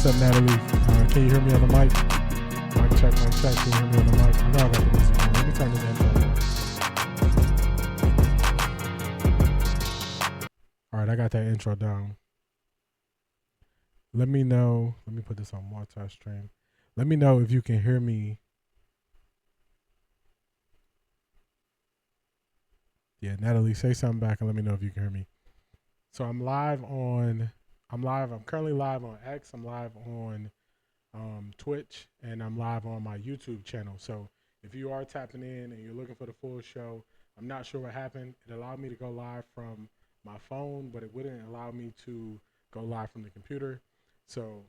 What's up, Natalie? Can you hear me on the mic? Mic check, mic check. Can you hear me on the mic? I know I got the music on. Let me turn this intro down. All right, I got that intro down. Let me know. Let me put this on multi-stream. Let me know if you can hear me. Yeah, Natalie, say something back and let me know if you can hear me. So I'm currently live on X. I'm live on Twitch, and I'm live on my YouTube channel. So if you are tapping in and you're looking for the full show, I'm not sure what happened. It allowed me to go live from my phone, but it wouldn't allow me to go live from the computer. So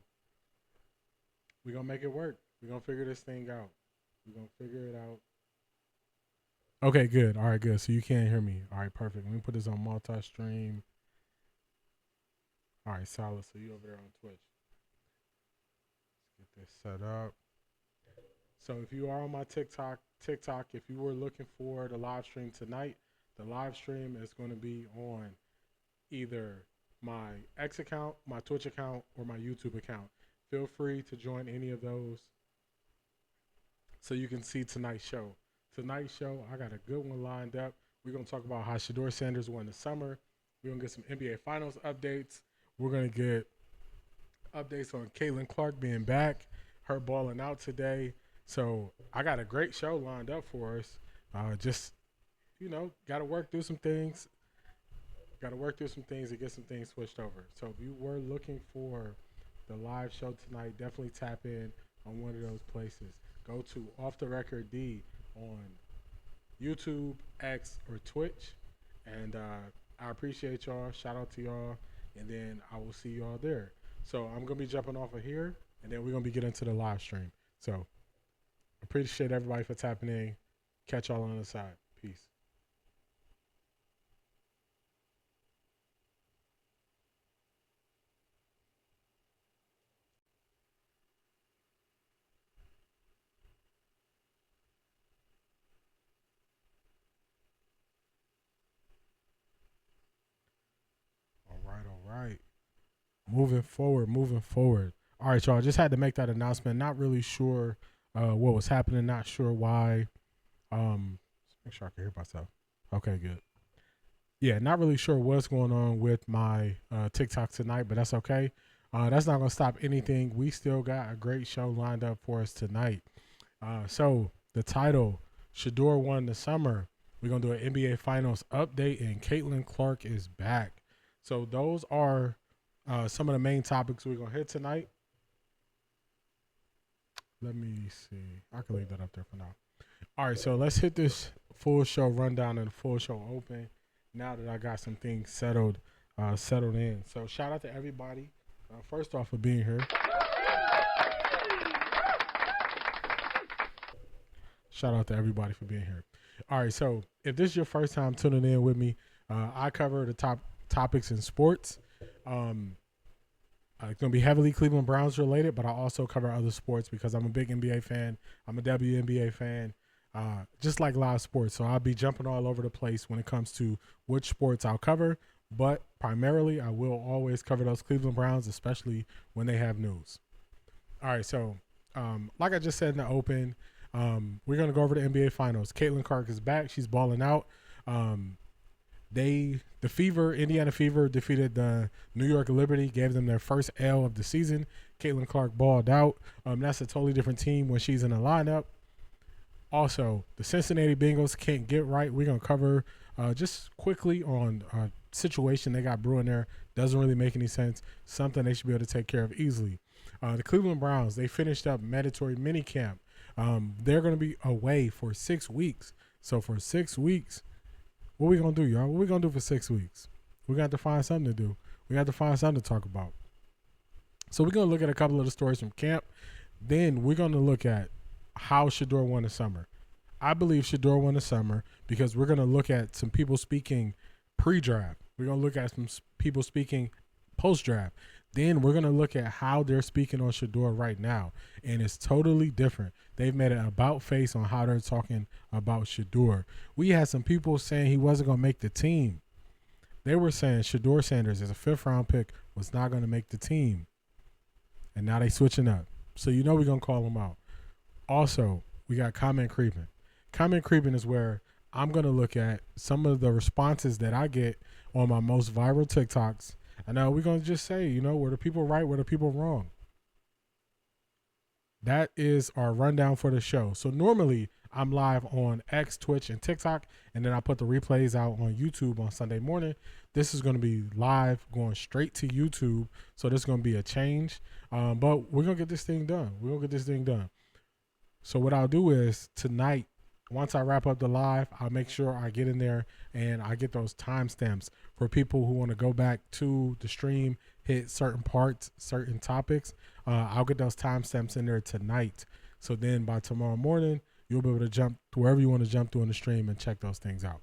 we're going to make it work. We're going to figure this thing out. We're going to figure it out. Okay, good. All right, good. So you can't hear me. All right, perfect. Let me put this on multi-stream. All right, solid. So you over there on Twitch. Let's get this set up. So if you are on my TikTok, if you were looking for the live stream tonight, the live stream is going to be on either my X account, my Twitch account, or my YouTube account. Feel free to join any of those so you can see tonight's show. Tonight's show, I got a good one lined up. We're going to talk about how Shedeur Sanders won the summer. We're going to get some NBA Finals updates. We're going to get updates on Caitlin Clarke being back, her balling out today. So I got a great show lined up for us. Just, got to work through some things. Got to work through some things to get some things switched over. So if you were looking for the live show tonight, definitely tap in on one of those places. Go to Offtharecorddee on YouTube, X, or Twitch. And I appreciate y'all. Shout out to y'all. And then I will see y'all there. So I'm going to be jumping off of here, and then we're going to be getting into the live stream. So appreciate everybody for tapping in. Catch y'all on the side. Peace. All right. Moving forward. All right, y'all. Just had to make that announcement. Not really sure what was happening. Not sure why. Make sure I can hear myself. Okay, good. Yeah, not really sure what's going on with my TikTok tonight, but that's okay. That's not going to stop anything. We still got a great show lined up for us tonight. So the title, Shedeur won the summer. We're going to do an NBA Finals update, and Caitlin Clarke is back. So those are some of the main topics we're going to hit tonight. Let me see. I can leave that up there for now. All right, so let's hit this full show rundown and full show open now that I got some things settled in. So shout out to everybody, first off, for being here. Shout out to everybody for being here. All right, so if this is your first time tuning in with me, I cover the top topics in sports. It's going to be heavily Cleveland Browns related, but I also cover other sports because I'm a big NBA fan. I'm a WNBA fan, just like live sports. So I'll be jumping all over the place when it comes to which sports I'll cover. But primarily, I will always cover those Cleveland Browns, especially when they have news. All right, so like I just said in the open, we're going to go over the NBA Finals. Caitlin Clarke is back. She's balling out. Indiana Fever defeated the New York Liberty, gave them their first L of the season. Caitlin Clarke balled out. That's a totally different team when she's in the lineup. Also, the Cincinnati Bengals can't get right. We're going to cover just quickly on a situation they got brewing there. Doesn't really make any sense. Something they should be able to take care of easily. The Cleveland Browns, they finished up mandatory minicamp. They're going to be away for 6 weeks. So for 6 weeks, what we going to do, y'all? What we going to do for 6 weeks? We got to find something to do. We got to find something to talk about. So we're going to look at a couple of the stories from camp. Then we're going to look at how Shedeur won the summer. I believe Shedeur won the summer because we're going to look at some people speaking pre-draft. We're going to look at some people speaking post-draft. Then we're going to look at how they're speaking on Shedeur right now. And it's totally different. They've made an about face on how they're talking about Shedeur. We had some people saying he wasn't going to make the team. They were saying Shedeur Sanders as a 5th-round pick was not going to make the team. and now they switching up. So you know we're going to call them out. Also, we got comment creeping. Comment creeping is where I'm going to look at some of the responses that I get on my most viral TikToks. And now we're going to just say, you know, were the people right, were the people wrong? That is our rundown for the show. So normally I'm live on X, Twitch, and TikTok, and then I put the replays out on YouTube on Sunday morning. This is going to be live, going straight to YouTube. So this is going to be a change. But we're going to get this thing done. So what I'll do is tonight, once I wrap up the live, I'll make sure I get in there and I get those timestamps for people who want to go back to the stream, hit certain parts, certain topics. I'll get those timestamps in there tonight. So then by tomorrow morning, you'll be able to jump to wherever you want to jump to in the stream and check those things out.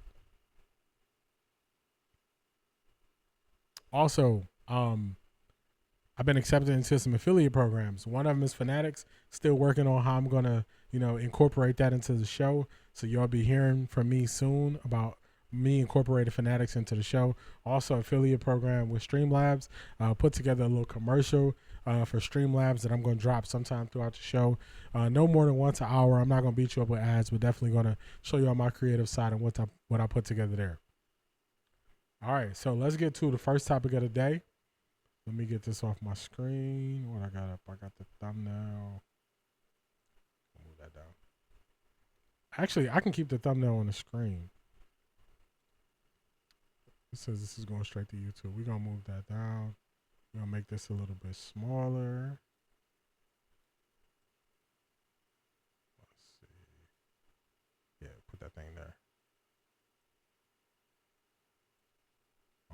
Also, I've been accepted into some affiliate programs. One of them is Fanatics. Still working on how I'm going to, incorporate that into the show. So y'all be hearing from me soon about me incorporating Fanatics into the show. Also, affiliate program with Streamlabs. Put together a little commercial for Streamlabs that I'm going to drop sometime throughout the show. No more than once an hour. I'm not going to beat you up with ads, but definitely going to show you on my creative side and what I put together there. All right, so let's get to the first topic of the day. Let me get this off my screen. What I got up? I got the thumbnail. I'll move that down. Actually, I can keep the thumbnail on the screen. It says this is going straight to YouTube. We're going to move that down. We're going to make this a little bit smaller. Let's see. Yeah, put that thing there.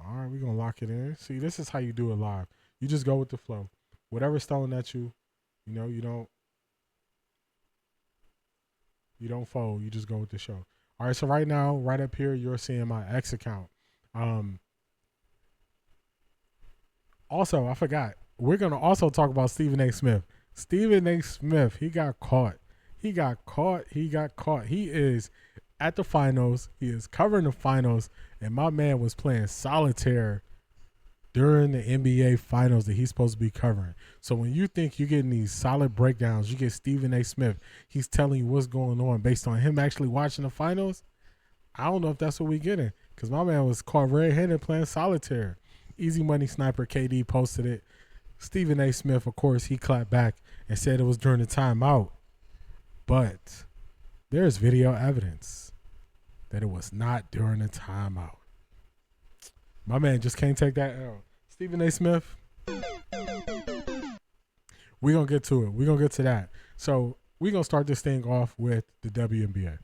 All right, we're going to lock it in. See, this is how you do it live. You just go with the flow. Whatever's thrown at you, you don't fold. You just go with the show. All right, so right now, right up here, you're seeing my X account. Also, I forgot. We're going to also talk about Stephen A. Smith. Stephen A. Smith, he got caught. He is at the finals. He is covering the finals. And my man was playing solitaire during the NBA finals that he's supposed to be covering. So when you think you're getting these solid breakdowns, you get Stephen A. Smith. He's telling you what's going on based on him actually watching the finals. I don't know if that's what we're getting because my man was caught red-handed playing solitaire. Easy Money Sniper KD posted it. Stephen A. Smith, of course, he clapped back and said it was during the timeout. But there's video evidence that it was not during the timeout. My man just can't take that L. Stephen A. Smith, we're going to get to it. We're going to get to that. So we're going to start this thing off with the WNBA.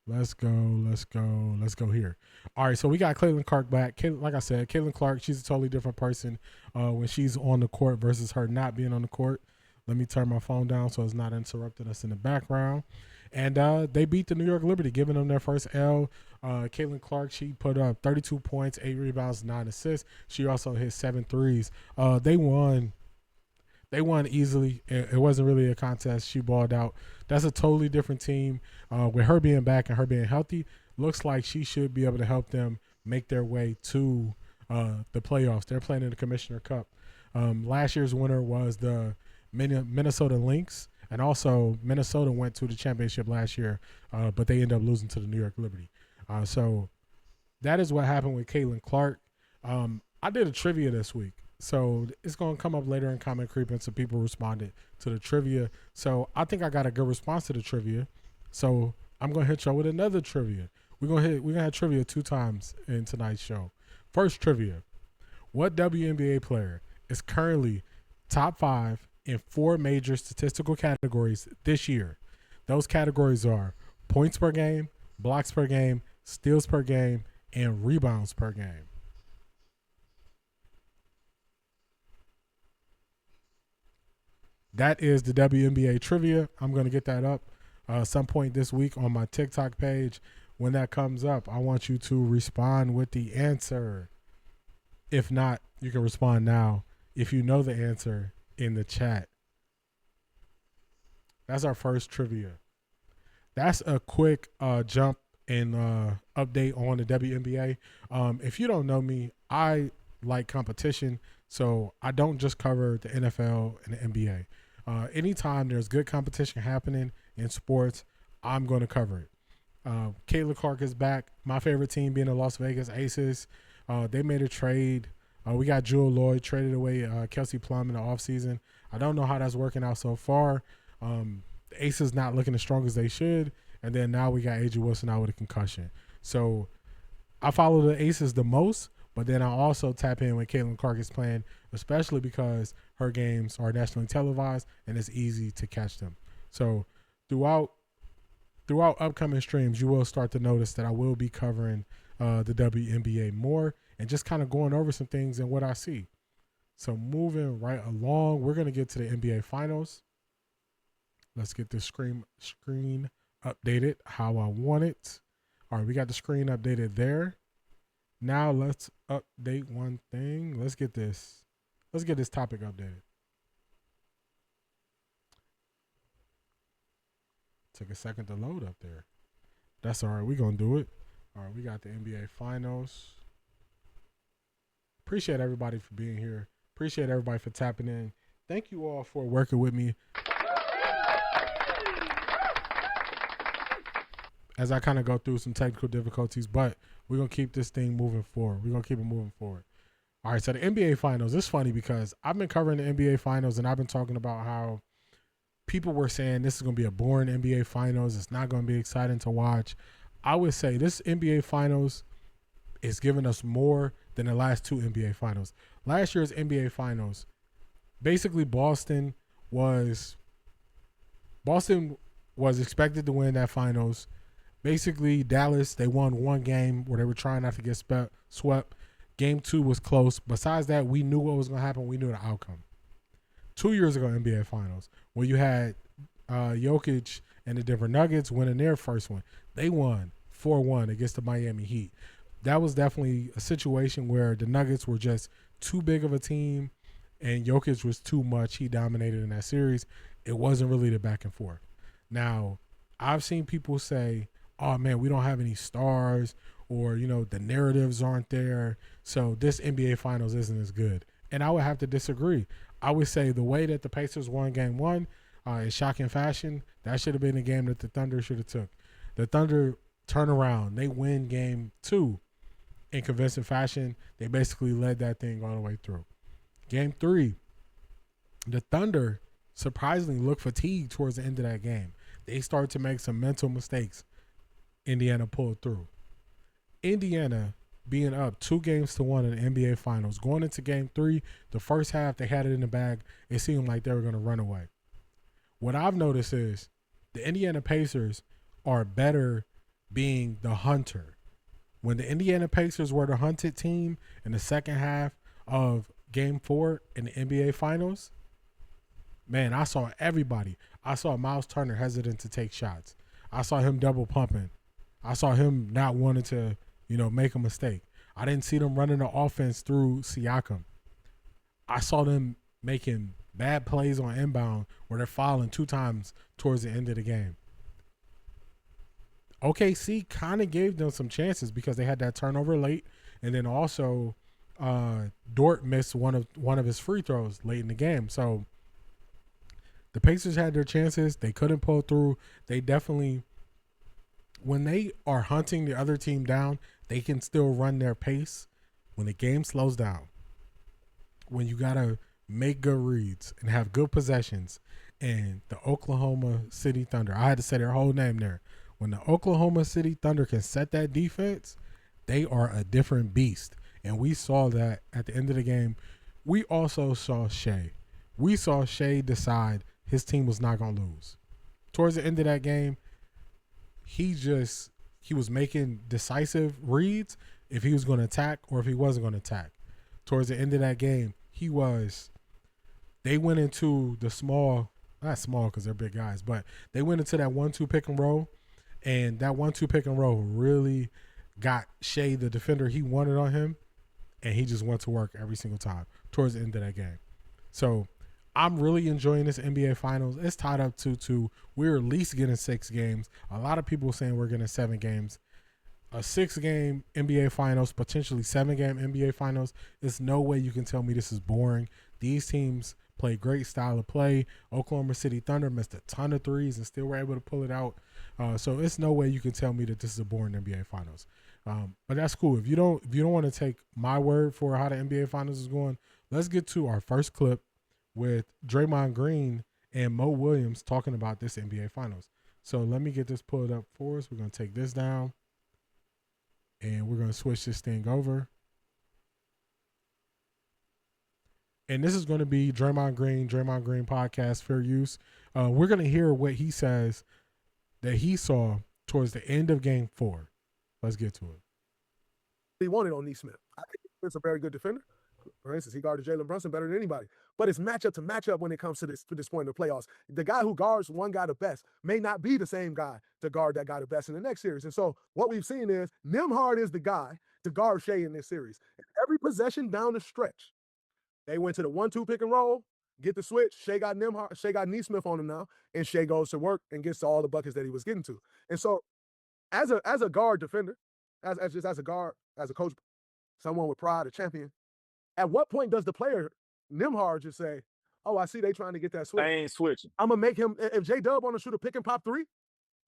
Let's go here. All right, so we got Caitlin Clarke back. Like I said, Caitlin Clarke, she's a totally different person when she's on the court versus her not being on the court. Let me turn my phone down so it's not interrupting us in the background. And they beat the New York Liberty, giving them their first L. Caitlin Clarke, she put up 32 points, 8 rebounds, 9 assists. She also hit 7 threes. They won easily. It wasn't really a contest. She balled out. That's a totally different team. With her being back and her being healthy, looks like she should be able to help them make their way to the playoffs. They're playing in the Commissioner Cup. Last year's winner was the Minnesota Lynx, and also Minnesota went to the championship last year, but they ended up losing to the New York Liberty. So that is what happened with Caitlin Clarke. I did a trivia this week. So it's going to come up later in comment creeping. So people responded to the trivia. So I think I got a good response to the trivia. So I'm going to hit y'all with another trivia. We're going to have trivia 2 times in tonight's show. First trivia. What WNBA player is currently top 5 in 4 major statistical categories this year? Those categories are points per game, blocks per game, steals per game, and rebounds per game. That is the WNBA trivia. I'm going to get that up some point this week on my TikTok page. When that comes up, I want you to respond with the answer. If not, you can respond now if you know the answer in the chat. That's our first trivia. That's a quick jump and update on the WNBA. If you don't know me, I like competition, so I don't just cover the NFL and the NBA. Anytime there's good competition happening in sports, I'm going to cover it. Caitlin Clarke is back. My favorite team being the Las Vegas Aces. They made a trade. We got Jewel Lloyd, traded away Kelsey Plum in the offseason. I don't know how that's working out so far. The Aces not looking as strong as they should. And then now we got AJ Wilson out with a concussion. So I follow the Aces the most, but then I also tap in when Caitlin Clarke is playing, especially because her games are nationally televised and it's easy to catch them. So throughout upcoming streams, you will start to notice that I will be covering the WNBA more and just kind of going over some things and what I see. So moving right along, we're going to get to the NBA Finals. Let's get this screen updated how I want it. All right, we got the screen updated there. Now let's update one thing. Let's get this topic updated. Took a second to load up there. That's all right. We're going to do it. All right, we got the NBA Finals. Appreciate everybody for being here. Appreciate everybody for tapping in. Thank you all for working with me as I kind of go through some technical difficulties, but we're going to keep this thing moving forward. We're going to keep it moving forward. All right, so the NBA Finals. It's funny because I've been covering the NBA Finals and I've been talking about how people were saying this is going to be a boring NBA Finals. It's not going to be exciting to watch. I would say this NBA Finals is giving us more than the last two NBA Finals. Last year's NBA Finals, basically Boston was expected to win that Finals. Basically, Dallas, they won one game where they were trying not to get swept. Game 2 was close. Besides that, we knew what was going to happen. We knew the outcome. 2 years ago, NBA Finals, where you had Jokic and the Denver Nuggets winning their first one. They won 4-1 against the Miami Heat. That was definitely a situation where the Nuggets were just too big of a team and Jokic was too much. He dominated in that series. It wasn't really the back and forth. Now, I've seen people say, oh, man, we don't have any stars or, the narratives aren't there. So this NBA Finals isn't as good. And I would have to disagree. I would say the way that the Pacers won Game 1 in shocking fashion, that should have been a game that the Thunder should have took. The Thunder turn around. They win Game 2 in convincing fashion. They basically led that thing all the way through. Game 3, the Thunder surprisingly looked fatigued towards the end of that game. They started to make some mental mistakes. Indiana pulled through. Indiana being up 2-1 in the NBA Finals. Going into Game 3, the first half, they had it in the bag. It seemed like they were going to run away. What I've noticed is the Indiana Pacers are better being the hunter. When the Indiana Pacers were the hunted team in the second half of Game 4 in the NBA Finals, man, I saw everybody. I saw Miles Turner hesitant to take shots. I saw him double pumping. I saw him not wanting to, make a mistake. I didn't see them running the offense through Siakam. I saw them making bad plays on inbound where they're fouling 2 times towards the end of the game. OKC kind of gave them some chances because they had that turnover late, and then also Dort missed one of his free throws late in the game. So the Pacers had their chances. They couldn't pull through. They definitely, when they are hunting the other team down, they can still run their pace. When the game slows down, when you got to make good reads and have good possessions, and the Oklahoma City Thunder, I had to say their whole name there. When the Oklahoma City Thunder can set that defense, they are a different beast. And we saw that at the end of the game. We also saw Shea. We saw Shea decide his team was not going to lose. Towards the end of that game, he was making decisive reads if he was going to attack or if he wasn't going to attack. Towards the end of that game, they went into the not small because they're big guys, but they went into that 1-2 pick and roll, and that 1-2 pick and roll really got Shea, the defender he wanted on him, and he just went to work every single time towards the end of that game. So I'm really enjoying this NBA Finals. It's tied up 2-2. We're at least getting 6 games. A lot of people saying we're getting 7 games. a 6-game NBA Finals, potentially 7-game NBA Finals. There's no way you can tell me this is boring. These teams play great style of play. Oklahoma City Thunder missed a ton of threes and still were able to pull it out. So it's no way you can tell me that this is a boring NBA Finals. But that's cool. If you don't want to take my word for how the NBA Finals is going, let's get to our first clip with Draymond Green and Mo Williams talking about this NBA Finals. So let me get this pulled up for us. We're going to take this down, and we're going to switch this thing over. And this is going to be Draymond Green podcast, fair use. We're going to hear what he says that he saw towards the end of Game 4. Let's get to it. He wanted on Nesmith. I think he's a very good defender. For instance, he guarded Jalen Brunson better than anybody. But it's matchup to matchup when it comes to this point in the playoffs. The guy who guards one guy the best may not be the same guy to guard that guy the best in the next series. And so what we've seen is Nembhard is the guy to guard Shea in this series. And every possession down the stretch, they went to the 1-2 pick and roll, get the switch. Shea got Nesmith on him now, and Shea goes to work and gets to all the buckets that he was getting to. And so as a guard defender, as a guard, as a coach, someone with pride, a champion, at what point does the player, Nembhard, just say, oh, I see they trying to get that switch. I ain't switching. I'm going to make him, if J-Dub want to shoot a pick and pop three,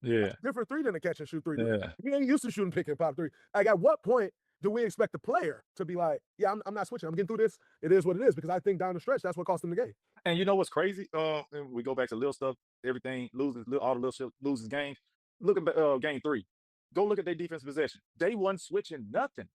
yeah, different three than a catch and shoot three. Yeah. He ain't used to shooting pick and pop three. Like, at what point do we expect the player to be like, yeah, I'm not switching. I'm getting through this. It is what it is, because I think down the stretch, that's what cost him the game. And you know what's crazy? We go back to little stuff, everything loses, all the little shit loses games. Look at Game 3. Go look at their defense possession. They wasn't switching nothing.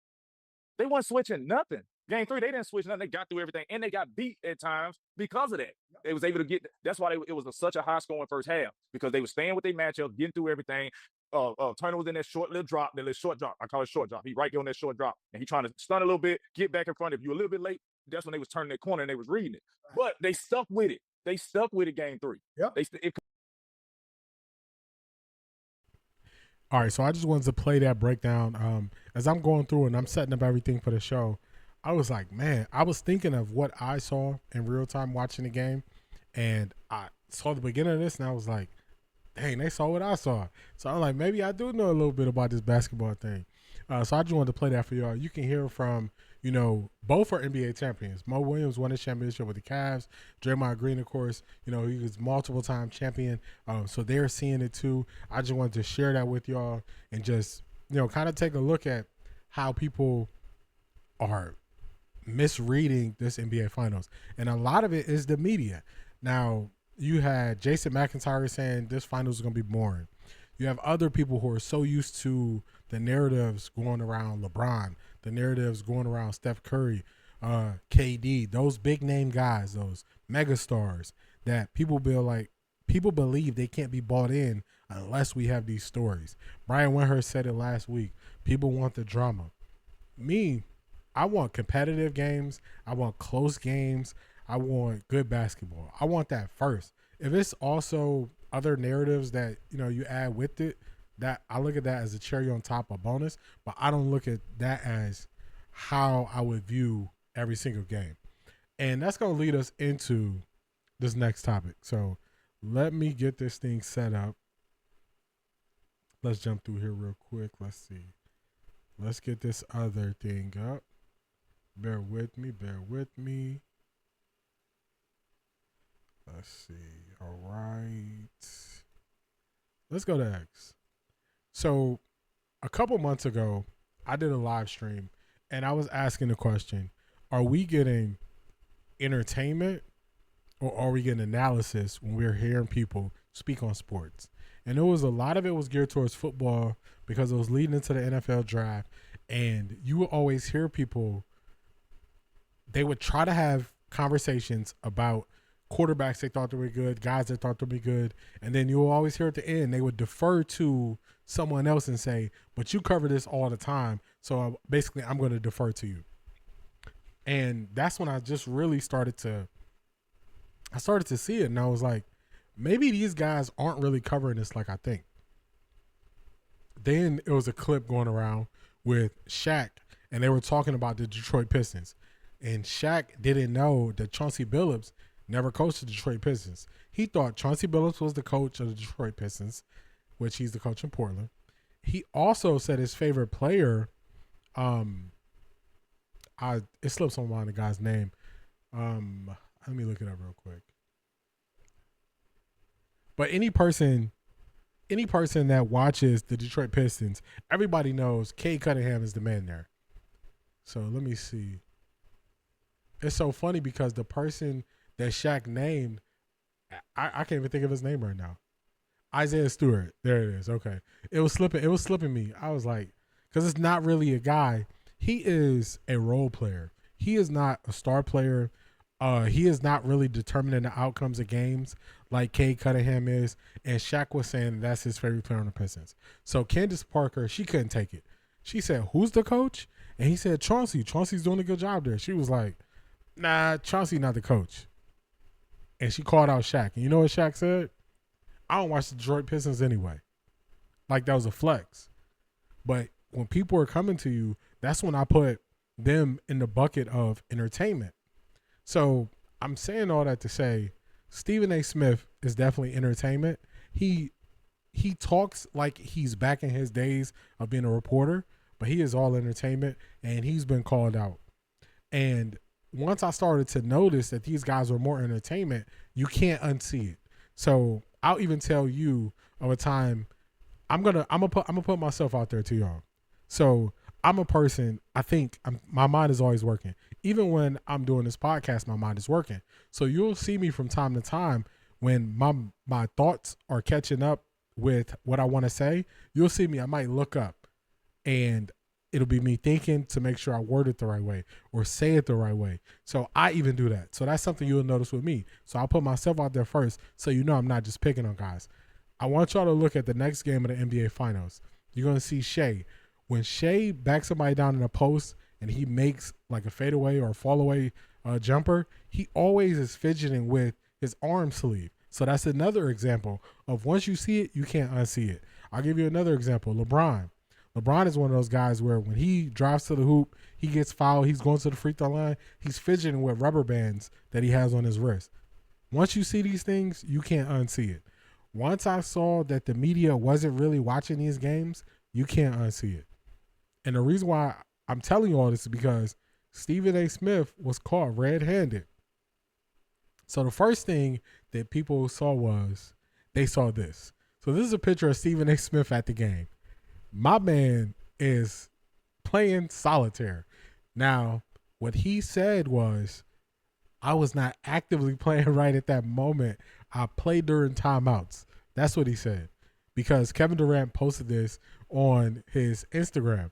Game 3, they didn't switch nothing. They got through everything, and they got beat at times because of that. They was able to get. That's why it was such a high scoring first half, because they were staying with their matchup, getting through everything. Turner was in that short little drop, that little short drop. I call it short drop. He right there on that short drop, and he trying to stun a little bit, get back in front. If you a little bit late, that's when they was turning that corner and they was reading it. But they stuck with it. Game 3. Yep. All right, so I just wanted to play that breakdown. As I'm going through and I'm setting up everything for the show, I was like, man, I was thinking of what I saw in real time watching the game, and I saw the beginning of this, and I was like, dang, they saw what I saw. So I'm like, maybe I do know a little bit about this basketball thing. So I just wanted to play that for y'all. You can hear from, both are NBA champions. Mo Williams won his championship with the Cavs. Draymond Green, of course, he was multiple-time champion. So they're seeing it too. I just wanted to share that with y'all and just, kind of take a look at how people are misreading this NBA Finals. And a lot of it is the media. Now, you had Jason McIntyre saying this Finals is going to be boring. You have other people who are so used to the narratives going around LeBron, the narratives going around Steph Curry, KD, those big name guys, those mega stars that people believe they can't be bought in unless we have these stories. Brian Windhorst said it last week. People want the drama. Me, I want competitive games. I want close games. I want good basketball. I want that first. If it's also other narratives that, you add with it, that I look at that as a cherry on top, a bonus, but I don't look at that as how I would view every single game. And that's going to lead us into this next topic. So let me get this thing set up. Let's jump through here real quick. Let's see. Let's get this other thing up. Bear with me. Let's see. All right. Let's go to X. So a couple months ago, I did a live stream, and I was asking the question, are we getting entertainment or are we getting analysis when we're hearing people speak on sports? And a lot of it was geared towards football because it was leading into the NFL draft. And you will always hear people, they would try to have conversations about quarterbacks they thought they were good, guys they thought they were good. And then you'll always hear at the end, they would defer to someone else and say, but you cover this all the time. So basically, I'm going to defer to you. And that's when I just really started to see it. And I was like, maybe these guys aren't really covering this like I think. Then it was a clip going around with Shaq, and they were talking about the Detroit Pistons. And Shaq didn't know that Chauncey Billups never coached the Detroit Pistons. He thought Chauncey Billups was the coach of the Detroit Pistons, which he's the coach in Portland. he also said his favorite player, it slips on mind the guy's name. Let me look it up real quick. But any person that watches the Detroit Pistons, everybody knows Cade Cunningham is the man there. So let me see. It's so funny because the person that Shaq named, I can't even think of his name right now. Isaiah Stewart. There it is. Okay. It was slipping me. I was like, because it's not really a guy. He is a role player. He is not a star player. He is not really determining the outcomes of games like Cade Cunningham is. And Shaq was saying that's his favorite player on the Pistons. So Candace Parker, she couldn't take it. She said, who's the coach? And he said, Chauncey. Chauncey's doing a good job there. She was like, nah, Chauncey not the coach. And she called out Shaq. And you know what Shaq said? I don't watch the Detroit Pistons anyway. Like that was a flex. But when people are coming to you, that's when I put them in the bucket of entertainment. So I'm saying all that to say Stephen A. Smith is definitely entertainment. He talks like he's back in his days of being a reporter, but he is all entertainment, and he's been called out. And once I started to notice that these guys were more entertainment, you can't unsee it. So I'll even tell you of a time. I'm gonna put myself out there to y'all. So I'm a person. I think my mind is always working. Even when I'm doing this podcast, my mind is working. So you'll see me from time to time when my thoughts are catching up with what I want to say. You'll see me. I might look up, and it'll be me thinking to make sure I word it the right way or say it the right way. So I even do that. So that's something you'll notice with me. So I'll put myself out there first so you know I'm not just picking on guys. I want y'all to look at the next game of the NBA Finals. You're going to see Shea. When Shea backs somebody down in a post and he makes like a fadeaway or a fall away jumper, he always is fidgeting with his arm sleeve. So that's another example of once you see it, you can't unsee it. I'll give you another example. LeBron. LeBron is one of those guys where when he drives to the hoop, he gets fouled, he's going to the free throw line, he's fidgeting with rubber bands that he has on his wrist. Once you see these things, you can't unsee it. Once I saw that the media wasn't really watching these games, you can't unsee it. And the reason why I'm telling you all this is because Stephen A. Smith was caught red-handed. So the first thing that people saw was they saw this. So this is a picture of Stephen A. Smith at the game. My man is playing solitaire. Now, what he said was, I was not actively playing right at that moment. I played during timeouts. That's what he said. Because Kevin Durant posted this on his Instagram.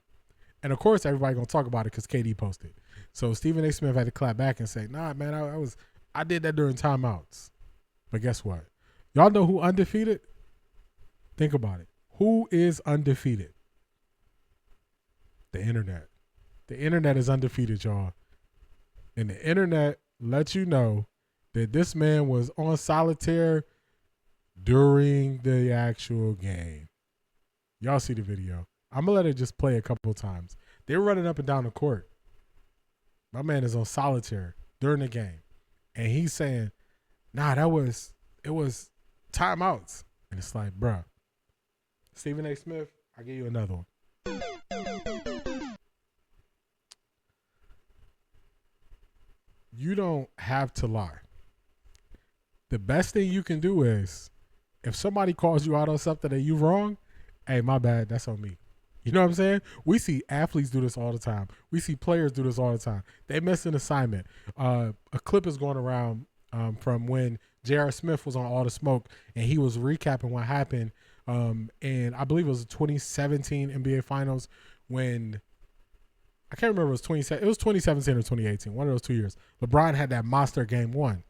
And of course, everybody gonna talk about it because KD posted. So Stephen A. Smith had to clap back and say, nah, man, I did that during timeouts. But guess what? Y'all know who undefeated? Think about it. Who is undefeated? The internet. The internet is undefeated, y'all. And the internet lets you know that this man was on solitaire during the actual game. Y'all see the video. I'm going to let it just play a couple of times. They're running up and down the court. My man is on solitaire during the game. And he's saying, nah, it was timeouts. And it's like, bruh, Stephen A. Smith, I'll give you another one. You don't have to lie. The best thing you can do is, if somebody calls you out on something that you wrong, hey, my bad, that's on me. You know what I'm saying? We see athletes do this all the time. We see players do this all the time. They miss an assignment. A clip is going around from when J.R. Smith was on All the Smoke, and he was recapping what happened. And I believe it was the 2017 NBA Finals when, I can't remember, it was 2017 or 2018, one of those 2 years. LeBron had that monster game one,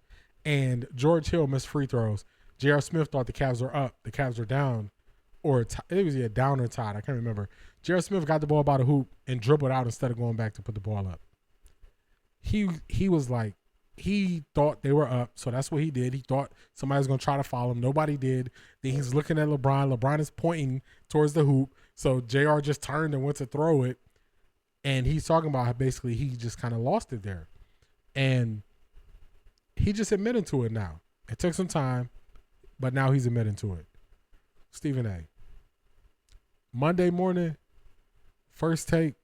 and George Hill missed free throws. J.R. Smith thought the Cavs were up. The Cavs were down. Or it was down or tied. I can't remember. J.R. Smith got the ball by the hoop and dribbled out instead of going back to put the ball up. He was like, he thought they were up, so that's what he did. He thought somebody was going to try to foul him. Nobody did. Then he's looking at LeBron. LeBron is pointing towards the hoop, so J.R. just turned and went to throw it, and he's talking about how basically he just kind of lost it there. And he just admitted to it now. It took some time, but now he's admitting to it. Stephen A., Monday morning, first take,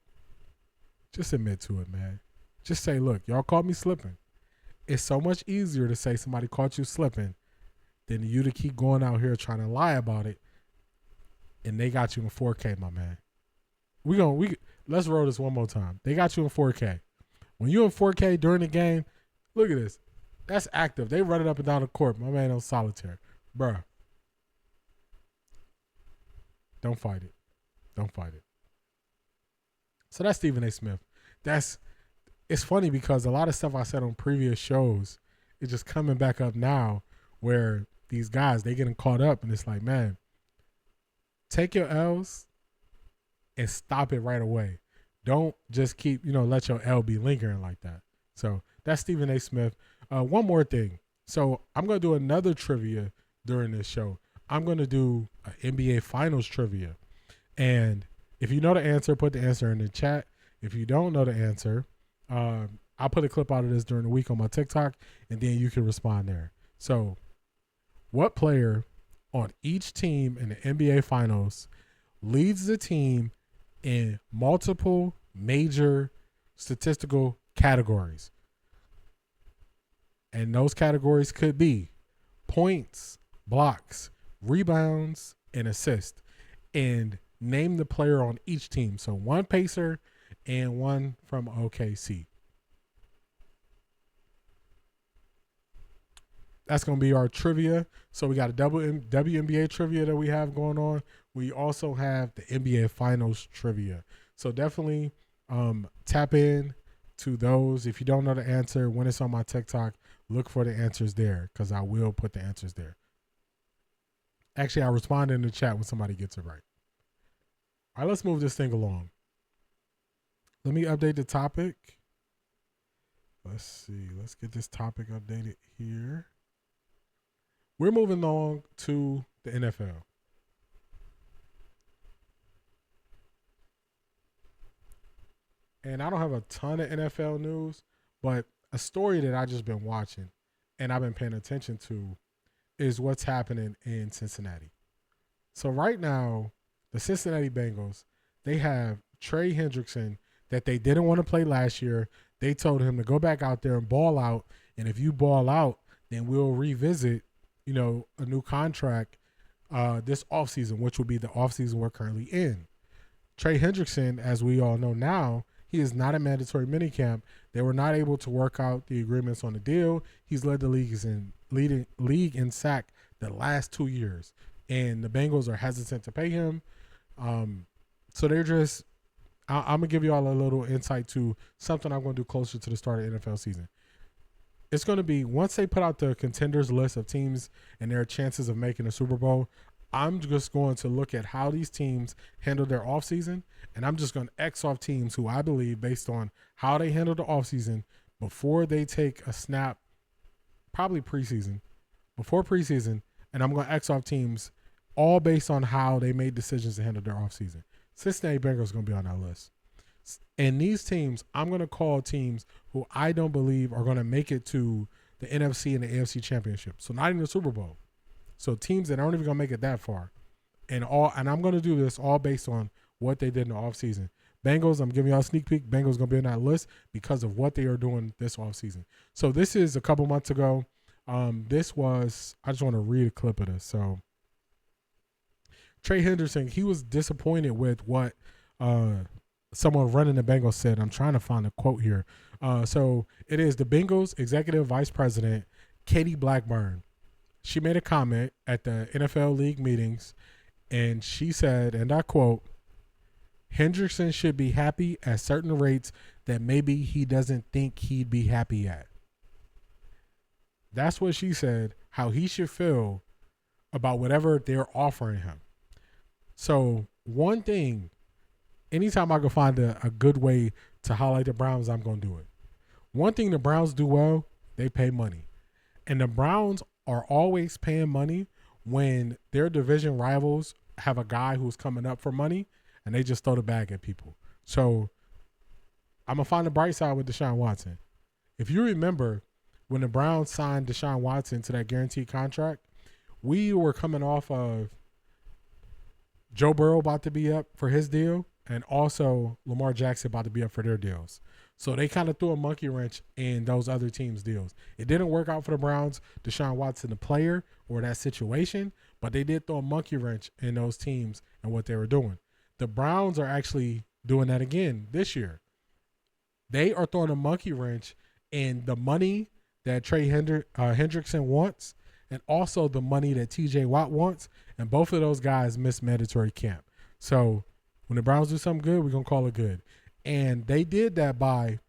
just admit to it, man. Just say, look, y'all caught me slipping. It's so much easier to say somebody caught you slipping than you to keep going out here trying to lie about it. And they got you in 4K, my man. Let's roll this one more time. They got you in 4K. When you in 4K during the game, look at this. That's active. They run it up and down the court. My man on solitaire. Bruh. Don't fight it. Don't fight it. So that's Stephen A. Smith. It's funny because a lot of stuff I said on previous shows is just coming back up now where these guys, they getting caught up and it's like, man, take your L's and stop it right away. Don't just keep, let your L be lingering like that. So that's Stephen A. Smith. One more thing. So I'm going to do another trivia during this show. I'm going to do an NBA Finals trivia. And if you know the answer, put the answer in the chat. If you don't know the answer, I'll put a clip out of this during the week on my TikTok, and then you can respond there. So what player on each team in the NBA Finals leads the team in multiple major statistical categories? And those categories could be points, blocks, rebounds, and assists. And name the player on each team. So one Pacer and one from OKC. That's going to be our trivia. So we got a WNBA trivia that we have going on. We also have the NBA Finals trivia. So definitely tap in to those. If you don't know the answer, when it's on my TikTok, look for the answers there because I will put the answers there. Actually, I'll respond in the chat when somebody gets it right. All right, let's move this thing along. Let me update the topic. Let's see. Let's get this topic updated here. We're moving on to the NFL. And I don't have a ton of NFL news, but a story that I've just been watching and I've been paying attention to is what's happening in Cincinnati. So right now, the Cincinnati Bengals, they have Trey Hendrickson that they didn't want to play last year. They told him to go back out there and ball out. And if you ball out, then we'll revisit, a new contract this offseason, which will be the offseason we're currently in. Trey Hendrickson, as we all know now, he is not a mandatory minicamp. They were not able to work out the agreements on the deal. He's led the league in sack the last 2 years. And the Bengals are hesitant to pay him. So they're just, I'm going to give you all a little insight to something I'm going to do closer to the start of the NFL season. It's going to be, once they put out the contenders list of teams and their chances of making a Super Bowl, I'm just going to look at how these teams handle their offseason, and I'm just going to X off teams who I believe, based on how they handle the offseason before they take a snap, probably before preseason, and I'm going to X off teams all based on how they made decisions to handle their offseason. Cincinnati Bengals is going to be on that list. And these teams, I'm going to call teams who I don't believe are going to make it to the NFC and the AFC championship. So not even the Super Bowl. So teams that aren't even going to make it that far. And I'm going to do this all based on what they did in the offseason. Bengals, I'm giving y'all a sneak peek. Bengals going to be on that list because of what they are doing this offseason. So this is a couple months ago. I just want to read a clip of this. So Trey Hendrickson, he was disappointed with what someone running the Bengals said. I'm trying to find a quote here. So it is the Bengals executive vice president, Katie Blackburn. She made a comment at the NFL league meetings, and she said, and I quote, Hendrickson should be happy at certain rates that maybe he doesn't think he'd be happy at. That's what she said, how he should feel about whatever they're offering him. So one thing, anytime I can find a good way to highlight the Browns, I'm going to do it. One thing the Browns do well, they pay money. And the Browns are always paying money when their division rivals have a guy who's coming up for money and they just throw the bag at people. So I'm going to find the bright side with Deshaun Watson. If you remember, when the Browns signed Deshaun Watson to that guaranteed contract, we were coming off of Joe Burrow about to be up for his deal, and also Lamar Jackson about to be up for their deals. So they kind of threw a monkey wrench in those other teams' deals. It didn't work out for the Browns, Deshaun Watson, the player, or that situation, but they did throw a monkey wrench in those teams and what they were doing. The Browns are actually doing that again this year. They are throwing a monkey wrench in the money that Trey Hendrickson wants and also the money that TJ Watt wants, and both of those guys missed mandatory camp. So when the Browns do something good, we're going to call it good. And they did that by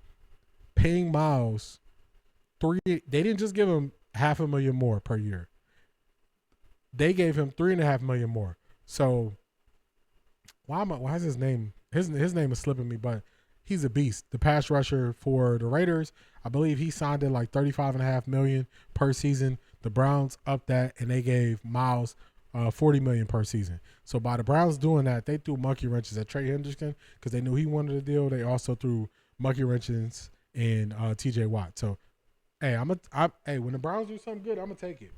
paying Miles they didn't just give him $500,000 more per year. They gave him $3.5 million more. So why is his name? His name is slipping me, but he's a beast. The pass rusher for the Raiders, I believe he signed at like $35.5 million per season. The Browns upped that and they gave Miles $40 million per season. So by the Browns doing that, they threw monkey wrenches at Trey Hendrickson because they knew he wanted a deal. They also threw monkey wrenches in TJ Watt. So hey, when the Browns do something good, I'm gonna take it.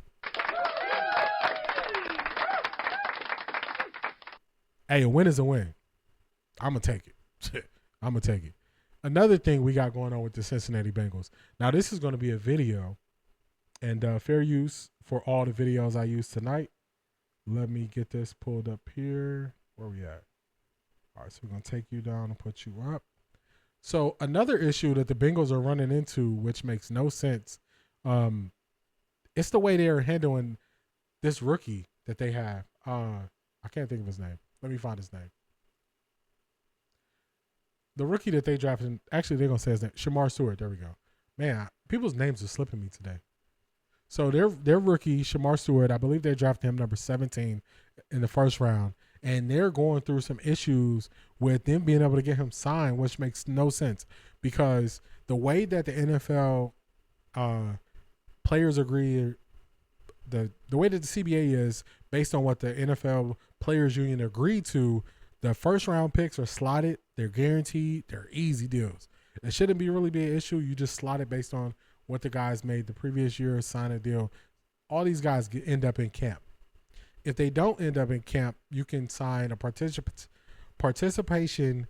Hey, a win is a win. I'm gonna take it. I'm gonna take it. Another thing we got going on with the Cincinnati Bengals. Now this is gonna be a video, and fair use for all the videos I use tonight. Let me get this pulled up here. Where we at? All right, so we're going to take you down and put you up. So another issue that the Bengals are running into, which makes no sense, it's the way they're handling this rookie that they have. I can't think of his name. Let me find his name. The rookie that they drafted, actually they're going to say his name, Shedeur Sanders. There we go. Man, people's names are slipping me today. So their rookie, Shedeur Sanders, I believe they drafted him number 17 in the first round. And they're going through some issues with them being able to get him signed, which makes no sense. Because the way that the NFL players agree, the way that the CBA is based on what the NFL Players Union agreed to, the first round picks are slotted, they're guaranteed, they're easy deals. It shouldn't really be an issue. You just slot it based on what the guys made the previous year, sign a deal. All these guys end up in camp. If they don't end up in camp, you can sign a participation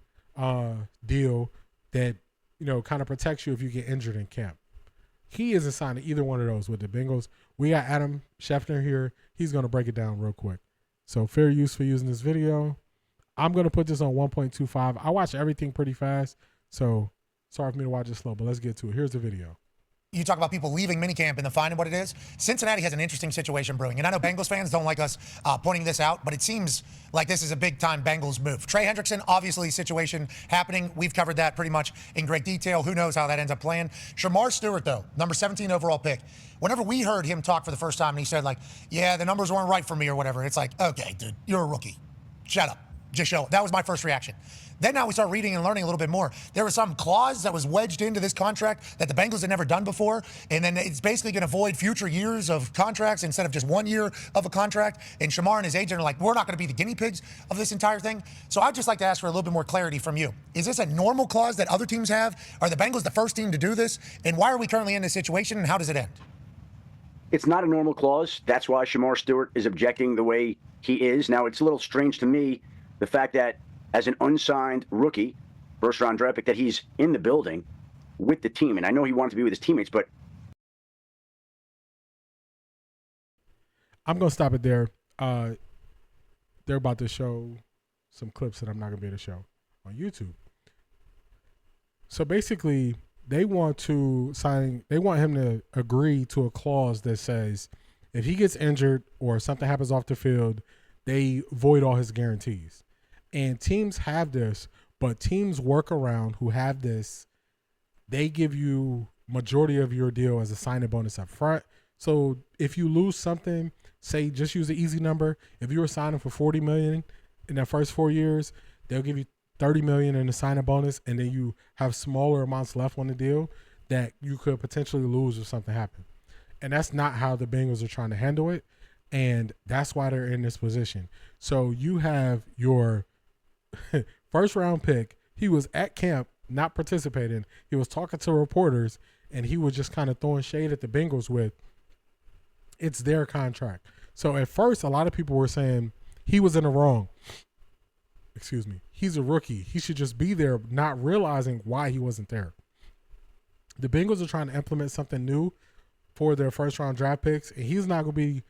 deal that, kind of protects you if you get injured in camp. He isn't signing either one of those with the Bengals. We got Adam Schefter here. He's going to break it down real quick. So fair use for using this video. I'm going to put this on 1.25. I watch everything pretty fast, so sorry for me to watch it slow, but let's get to it. Here's the video. You talk about people leaving minicamp and then finding what it is. Cincinnati has an interesting situation brewing. And I know Bengals fans don't like us pointing this out, but it seems like this is a big-time Bengals move. Trey Hendrickson, obviously, situation happening. We've covered that pretty much in great detail. Who knows how that ends up playing. Shedeur Sanders, though, number 17 overall pick. Whenever we heard him talk for the first time and he said, like, yeah, the numbers weren't right for me or whatever, it's like, okay, dude, you're a rookie. Shut up. Just show it. That was my first reaction. Then now we start reading and learning a little bit more. There was some clause that was wedged into this contract that the Bengals had never done before, and then it's basically going to void future years of contracts instead of just 1 year of a contract. And Shamar and his agent are like, we're not going to be the guinea pigs of this entire thing. So I'd just like to ask for a little bit more clarity from you. Is this a normal clause that other teams have? Are the Bengals the first team to do this? And why are we currently in this situation, and how does it end? It's not a normal clause. That's why Shedeur Sanders is objecting the way he is. Now, it's a little strange to me, the fact that as an unsigned rookie, first-round draft pick, that he's in the building with the team. And I know he wanted to be with his teammates, but... I'm going to stop it there. They're about to show some clips that I'm not going to be able to show on YouTube. So basically, they want him to agree to a clause that says if he gets injured or something happens off the field, they void all his guarantees. And teams have this, but teams work around who have this. They give you majority of your deal as a signing bonus up front. So if you lose something, say just use the easy number. If you were signing for $40 million in the first 4 years, they'll give you $30 million in the signing bonus, and then you have smaller amounts left on the deal that you could potentially lose if something happened. And that's not how the Bengals are trying to handle it, and that's why they're in this position. So you have your first round pick. He was at camp, not participating. He was talking to reporters, and he was just kind of throwing shade at the Bengals with, it's their contract. So at first, a lot of people were saying he was in the wrong. excuse me, he's a rookie. He should just be there, not realizing why he wasn't there. The Bengals are trying to implement something new for their first-round draft picks, and he's not going to be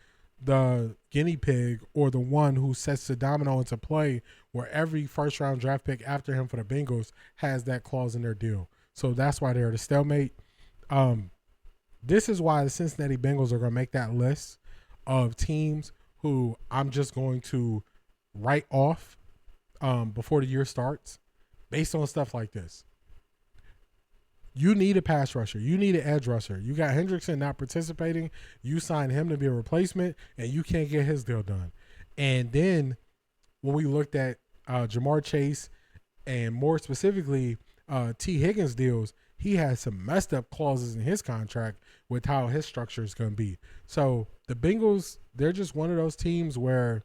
the guinea pig or the one who sets the domino into play where every first-round draft pick after him for the Bengals has that clause in their deal. So that's why they're at a stalemate. This is why the Cincinnati Bengals are going to make that list of teams who I'm just going to write off before the year starts based on stuff like this. You need a pass rusher. You need an edge rusher. You got Hendrickson not participating. You signed him to be a replacement, and you can't get his deal done. And then when we looked at Jamar Chase and more specifically T. Higgins deals, he has some messed up clauses in his contract with how his structure is going to be. So the Bengals, they're just one of those teams where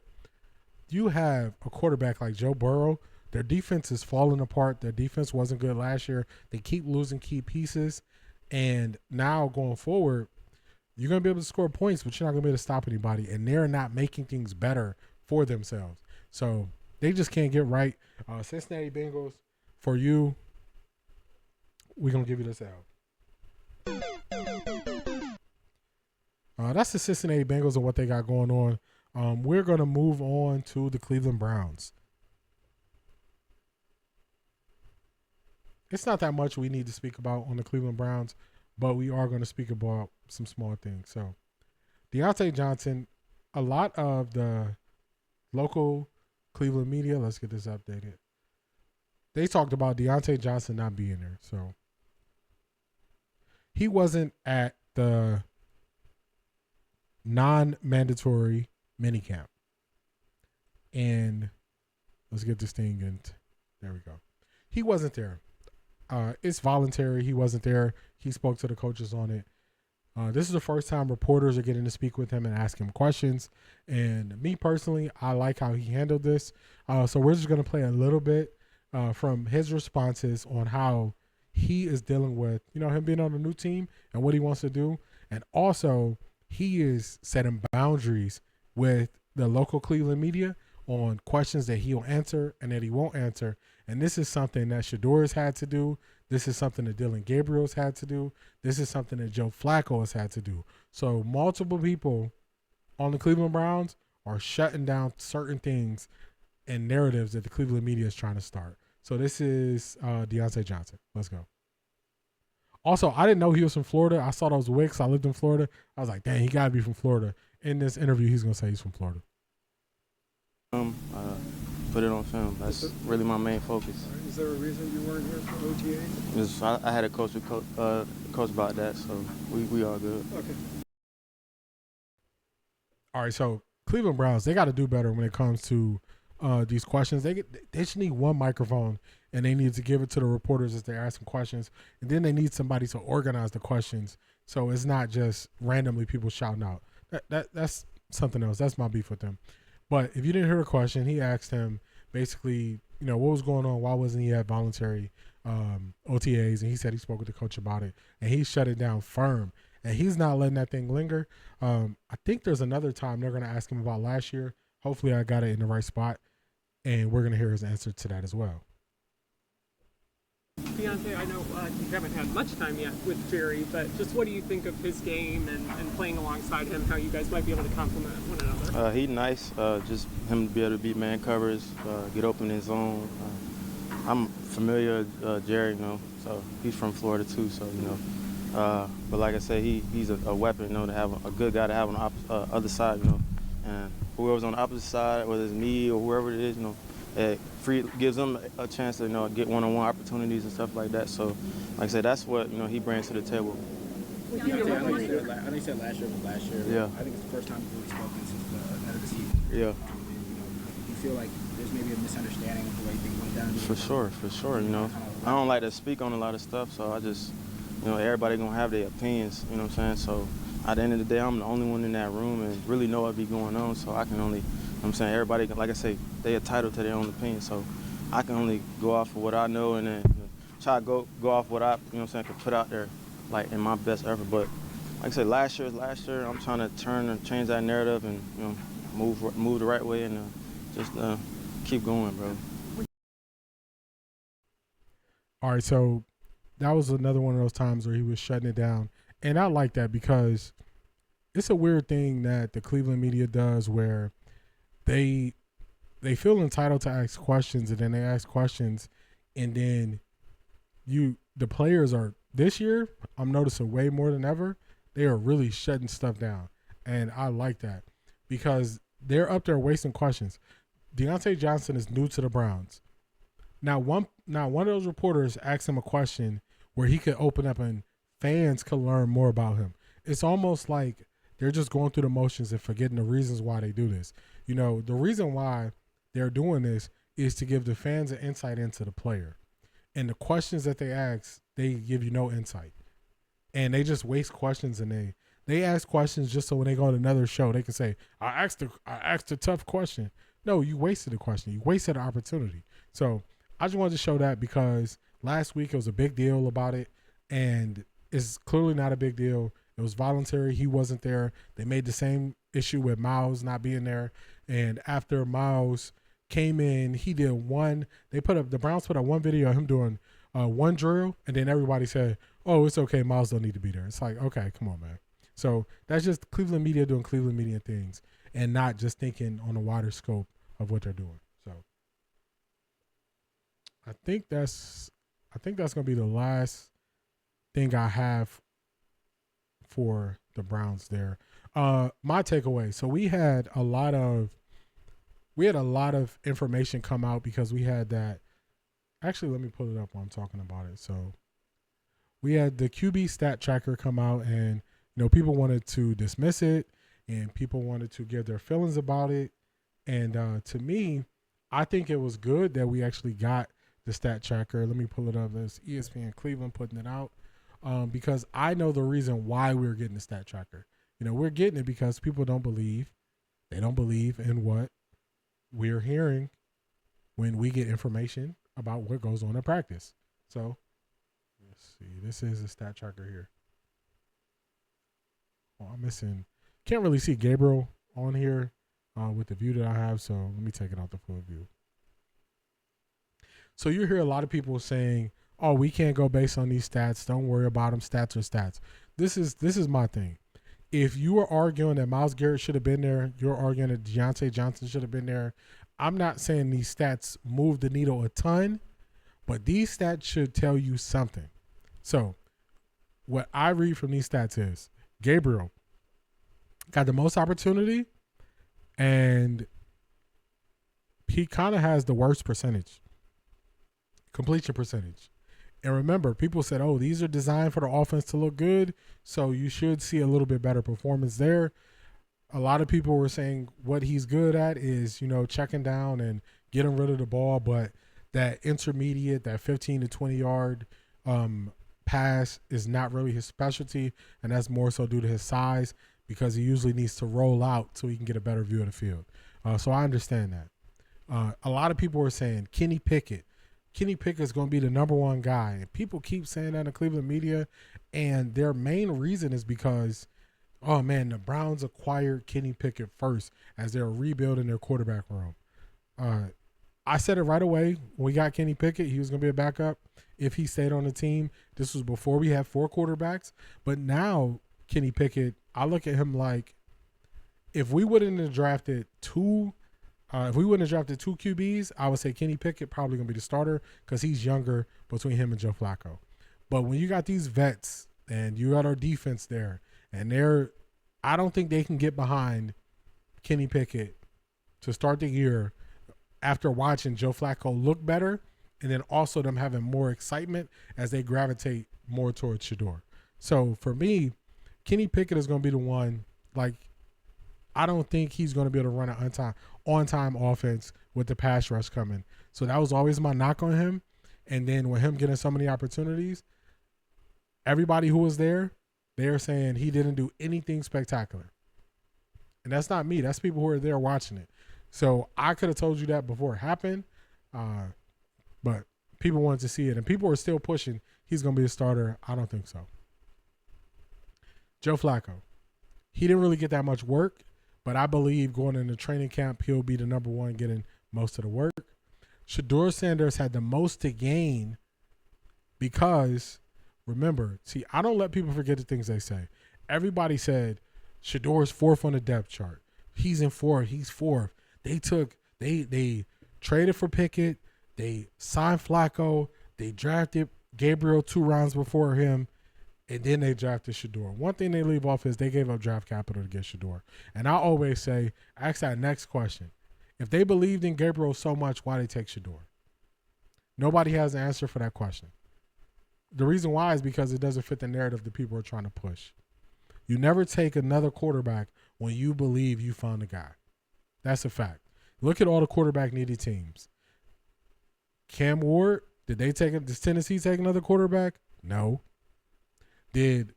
you have a quarterback like Joe Burrow. Their defense is falling apart. Their defense wasn't good last year. They keep losing key pieces. And now going forward, you're going to be able to score points, but you're not going to be able to stop anybody. And they're not making things better for themselves. So they just can't get right. Cincinnati Bengals, for you, we're going to give you this L. That's the Cincinnati Bengals and what they got going on. We're going to move on to the Cleveland Browns. It's not that much we need to speak about on the Cleveland Browns, but we are going to speak about some small things. So, Dionte Johnson, a lot of the local Cleveland media, let's get this updated. They talked about Dionte Johnson not being there. So, he wasn't at the non-mandatory minicamp. And let's get this thing in. There we go. He wasn't there. It's voluntary. He wasn't there. He spoke to the coaches on it. This is the first time reporters are getting to speak with him and ask him questions. And me personally, I like how he handled this. So we're just going to play a little bit from his responses on how he is dealing with, him being on a new team and what he wants to do. And also, he is setting boundaries with the local Cleveland media on questions that he'll answer and that he won't answer. And this is something that Shedeur has had to do. This is something that Dylan Gabriel's had to do. This is something that Joe Flacco has had to do. So multiple people on the Cleveland Browns are shutting down certain things and narratives that the Cleveland media is trying to start. So this is Dionte Johnson. Let's go. Also, I didn't know he was from Florida. I saw those wicks. I lived in Florida. I was like, dang, he got to be from Florida. In this interview, he's going to say he's from Florida. Put it on film. That's really my main focus. Is there a reason you weren't here for OTAs? I had a coach about that, so we all good. Okay. All right, so Cleveland Browns, they got to do better when it comes to these questions. They just need one microphone, and they need to give it to the reporters as they're asking questions, and then they need somebody to organize the questions so it's not just randomly people shouting out. That's something else. That's my beef with them. But if you didn't hear a question, he asked him basically, what was going on? Why wasn't he at voluntary OTAs? And he said he spoke with the coach about it, and he shut it down firm. And he's not letting that thing linger. I think there's another time they're going to ask him about last year. Hopefully I got it in the right spot, and we're going to hear his answer to that as well. Dionte, I know you haven't had much time yet with Jerry, but just what do you think of his game and playing alongside him, how you guys might be able to complement one another? He's nice. Just him to be able to beat man covers, get open in zone. I'm familiar with Jerry, so he's from Florida too, so, but like I said, he's a weapon, to have a good guy to have on the other side, and whoever's on the opposite side, whether it's me or whoever it is, it gives them a chance to, get one-on-one opportunities and stuff like that. So, like I said, that's what, he brings to the table. I know you said last year was last year. Yeah. I think it's the first time you've really spoken since the end of the season. Yeah. You feel like there's maybe a misunderstanding of the way things went down? For sure, I don't like to speak on a lot of stuff, so I just, everybody going to have their opinions, you know what I'm saying? So, at the end of the day, I'm the only one in that room and really know what be going on, so I can only, everybody, like I say, they're entitled to their own opinion, so I can only go off of what I know and then try to go off what I, can put out there, like, in my best effort. But like I said, last year is last year. I'm trying to turn and change that narrative and, move the right way and just keep going, bro. All right, so that was another one of those times where he was shutting it down. And I like that because it's a weird thing that the Cleveland media does where they feel entitled to ask questions, and then they ask questions, and then the players are, this year, I'm noticing way more than ever, they are really shutting stuff down. And I like that because they're up there wasting questions. Dionte Johnson is new to the Browns. Now one of those reporters asked him a question where he could open up and fans could learn more about him. It's almost like they're just going through the motions and forgetting the reasons why they do this. You know, the reason why they're doing this is to give the fans an insight into the player. And the questions that they ask, they give you no insight. And they just waste questions, and they ask questions just so when they go on another show, they can say, I asked a tough question. No, you wasted the question. You wasted an opportunity. So I just wanted to show that because last week it was a big deal about it, and it's clearly not a big deal. It was voluntary. He wasn't there. They made the same issue with Miles not being there. And after Miles came in, he did one. The Browns put up one video of him doing one drill, and then everybody said, "Oh, it's okay. Miles don't need to be there." It's like, okay, come on, man. So that's just Cleveland media doing Cleveland media things and not just thinking on a wider scope of what they're doing. So I think that's going to be the last thing I have for the Browns there. My takeaway. So we had a lot of information come out because we had that. Actually, let me pull it up while I'm talking about it. So we had the QB stat tracker come out, and people wanted to dismiss it, and people wanted to give their feelings about it. And to me, I think it was good that we actually got the stat tracker. Let me pull it up. There's ESPN Cleveland putting it out because I know the reason why we're getting the stat tracker. We're getting it because people don't believe. They don't believe in what we're hearing when we get information about what goes on in practice. So let's see. This is a stat tracker here. Oh, I'm missing. Can't really see Gabriel on here with the view that I have. So let me take it out the full view. So you hear a lot of people saying, "Oh, we can't go based on these stats. Don't worry about them. Stats are stats." This is my thing. If you are arguing that Myles Garrett should have been there, you're arguing that Dionte Johnson should have been there. I'm not saying these stats move the needle a ton, but these stats should tell you something. So what I read from these stats is Gabriel got the most opportunity, and he kind of has the worst completion percentage. And remember, people said, "Oh, these are designed for the offense to look good, so you should see a little bit better performance there." A lot of people were saying what he's good at is, checking down and getting rid of the ball, but that intermediate, that 15 to 20 yard pass is not really his specialty, and that's more so due to his size because he usually needs to roll out so he can get a better view of the field. So I understand that. A lot of people were saying Kenny Pickett is going to be the number one guy. And people keep saying that in the Cleveland media, and their main reason is because, oh man, the Browns acquired Kenny Pickett first as they're rebuilding their quarterback room. I said it right away when we got Kenny Pickett, he was going to be a backup if he stayed on the team. This was before we had 4 quarterbacks, but now Kenny Pickett, I look at him like if we wouldn't have drafted two QBs, I would say Kenny Pickett probably going to be the starter because he's younger between him and Joe Flacco. But when you got these vets and you got our defense there, and I don't think they can get behind Kenny Pickett to start the year after watching Joe Flacco look better and then also them having more excitement as they gravitate more towards Shedeur. So for me, Kenny Pickett is going to be the one. Like, I don't think he's going to be able to run an on-time offense with the pass rush coming. So that was always my knock on him. And then with him getting so many opportunities, everybody who was there, they're saying he didn't do anything spectacular. And that's not me. That's people who are there watching it. So I could have told you that before it happened, but people wanted to see it. And people are still pushing he's going to be a starter. I don't think so. Joe Flacco. He didn't really get that much work, but I believe going into training camp, he'll be the number one getting most of the work. Shedeur Sanders had the most to gain Because, remember, see, I don't let people forget the things they say. Everybody said Shedeur's fourth on the depth chart. He's in fourth. He's fourth. They traded for Pickett. They signed Flacco. They drafted Gabriel 2 rounds before him. And then they drafted Shedeur. One thing they leave off is they gave up draft capital to get Shedeur. And I always say, ask that next question. If they believed in Gabriel so much, why they take Shedeur? Nobody has an answer for that question. The reason why is because it doesn't fit the narrative that people are trying to push. You never take another quarterback when you believe you found a guy. That's a fact. Look at all the quarterback needy teams. Cam Ward, does Tennessee take another quarterback? No. Did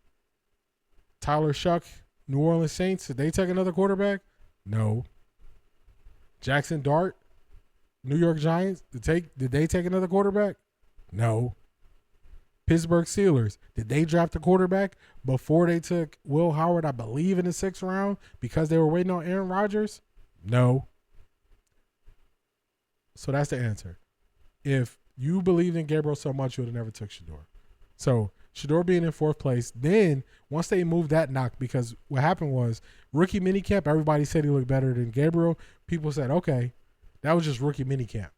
Tyler Shuck, New Orleans Saints, did they take another quarterback? No. Jackson Dart, New York Giants, did they take another quarterback? No. Pittsburgh Steelers, did they draft a quarterback before they took Will Howard, I believe, in the 6th round because they were waiting on Aaron Rodgers? No. So that's the answer. If you believed in Gabriel so much, you would have never took Shedeur. So Shedeur being in 4th place, then once they moved that knock, because what happened was rookie minicamp, everybody said he looked better than Gabriel. People said, okay, that was just rookie minicamp.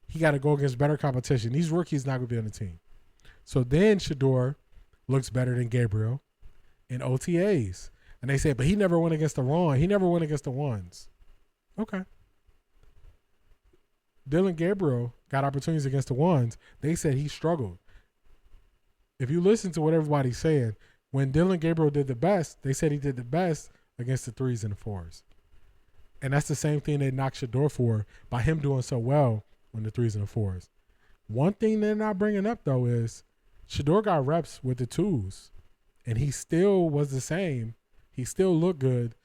He got to go against better competition. These rookies not going to be on the team. So then Shedeur looks better than Gabriel in OTAs. And they said, but he never went against the wrong. He never went against the ones. Okay. Dylan Gabriel got opportunities against the ones. They said he struggled. If you listen to what everybody's saying, when Dylan Gabriel did the best, they said he did the best against the 3s and the 4s. And that's the same thing they knocked Shedeur for by him doing so well on the 3s and the 4s. One thing they're not bringing up, though, is Shedeur got reps with the 2s, and he still was the same. He still looked good,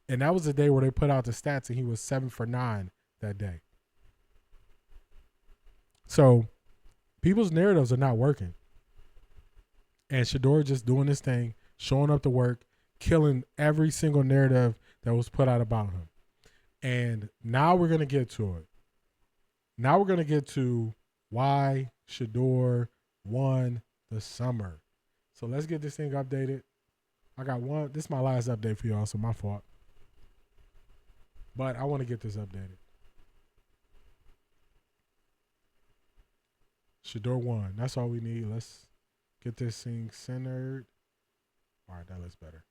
and that was the day where they put out the stats, and he was 7 for 9 that day. So people's narratives are not working. And Shedeur just doing his thing, showing up to work, killing every single narrative that was put out about him. And now we're going to get to it. Now we're going to get to why Shedeur won the summer. So let's get this thing updated. I got one. This is my last update for y'all, so my fault. But I want to get this updated. Shedeur won. That's all we need. Let's get this thing centered. All right, that looks better.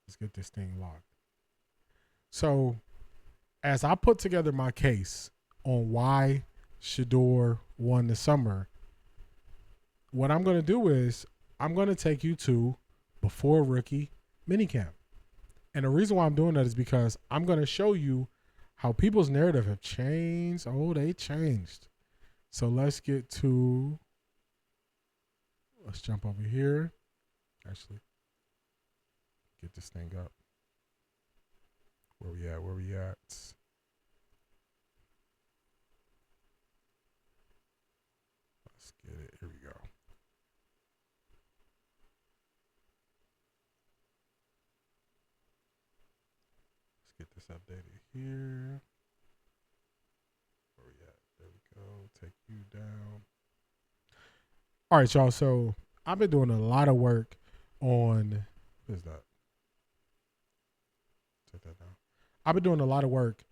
Let's get this thing locked. So, as I put together my case on why Shedeur won the summer, what I'm going to do is I'm going to take you to before rookie minicamp. And the reason why I'm doing that is because I'm going to show you how people's narrative have changed. Oh, they changed. So let's get to, let's jump over here. Actually, get this thing up. Where we at? Let's get it. Here we go. Let's get this updated here. Where we at? There we go. Take you down. All right, y'all. So I've been doing a lot of work on, what is that? Take that down. I've been doing a lot of work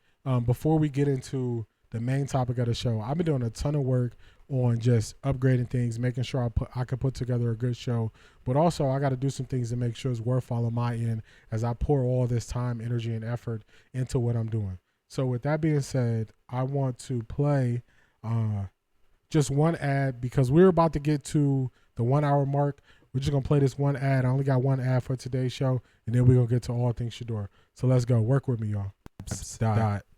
before we get into the main topic of the show. I've been doing a ton of work on just upgrading things, making sure I can put together a good show. But also, I got to do some things to make sure it's worthwhile on my end as I pour all this time, energy, and effort into what I'm doing. So with that being said, I want to play just one ad because we're about to get to the 1 hour mark. We're just going to play this one ad. I only got one ad for today's show, and then we're going to get to all things Shedeur. So let's go. Work with me, y'all.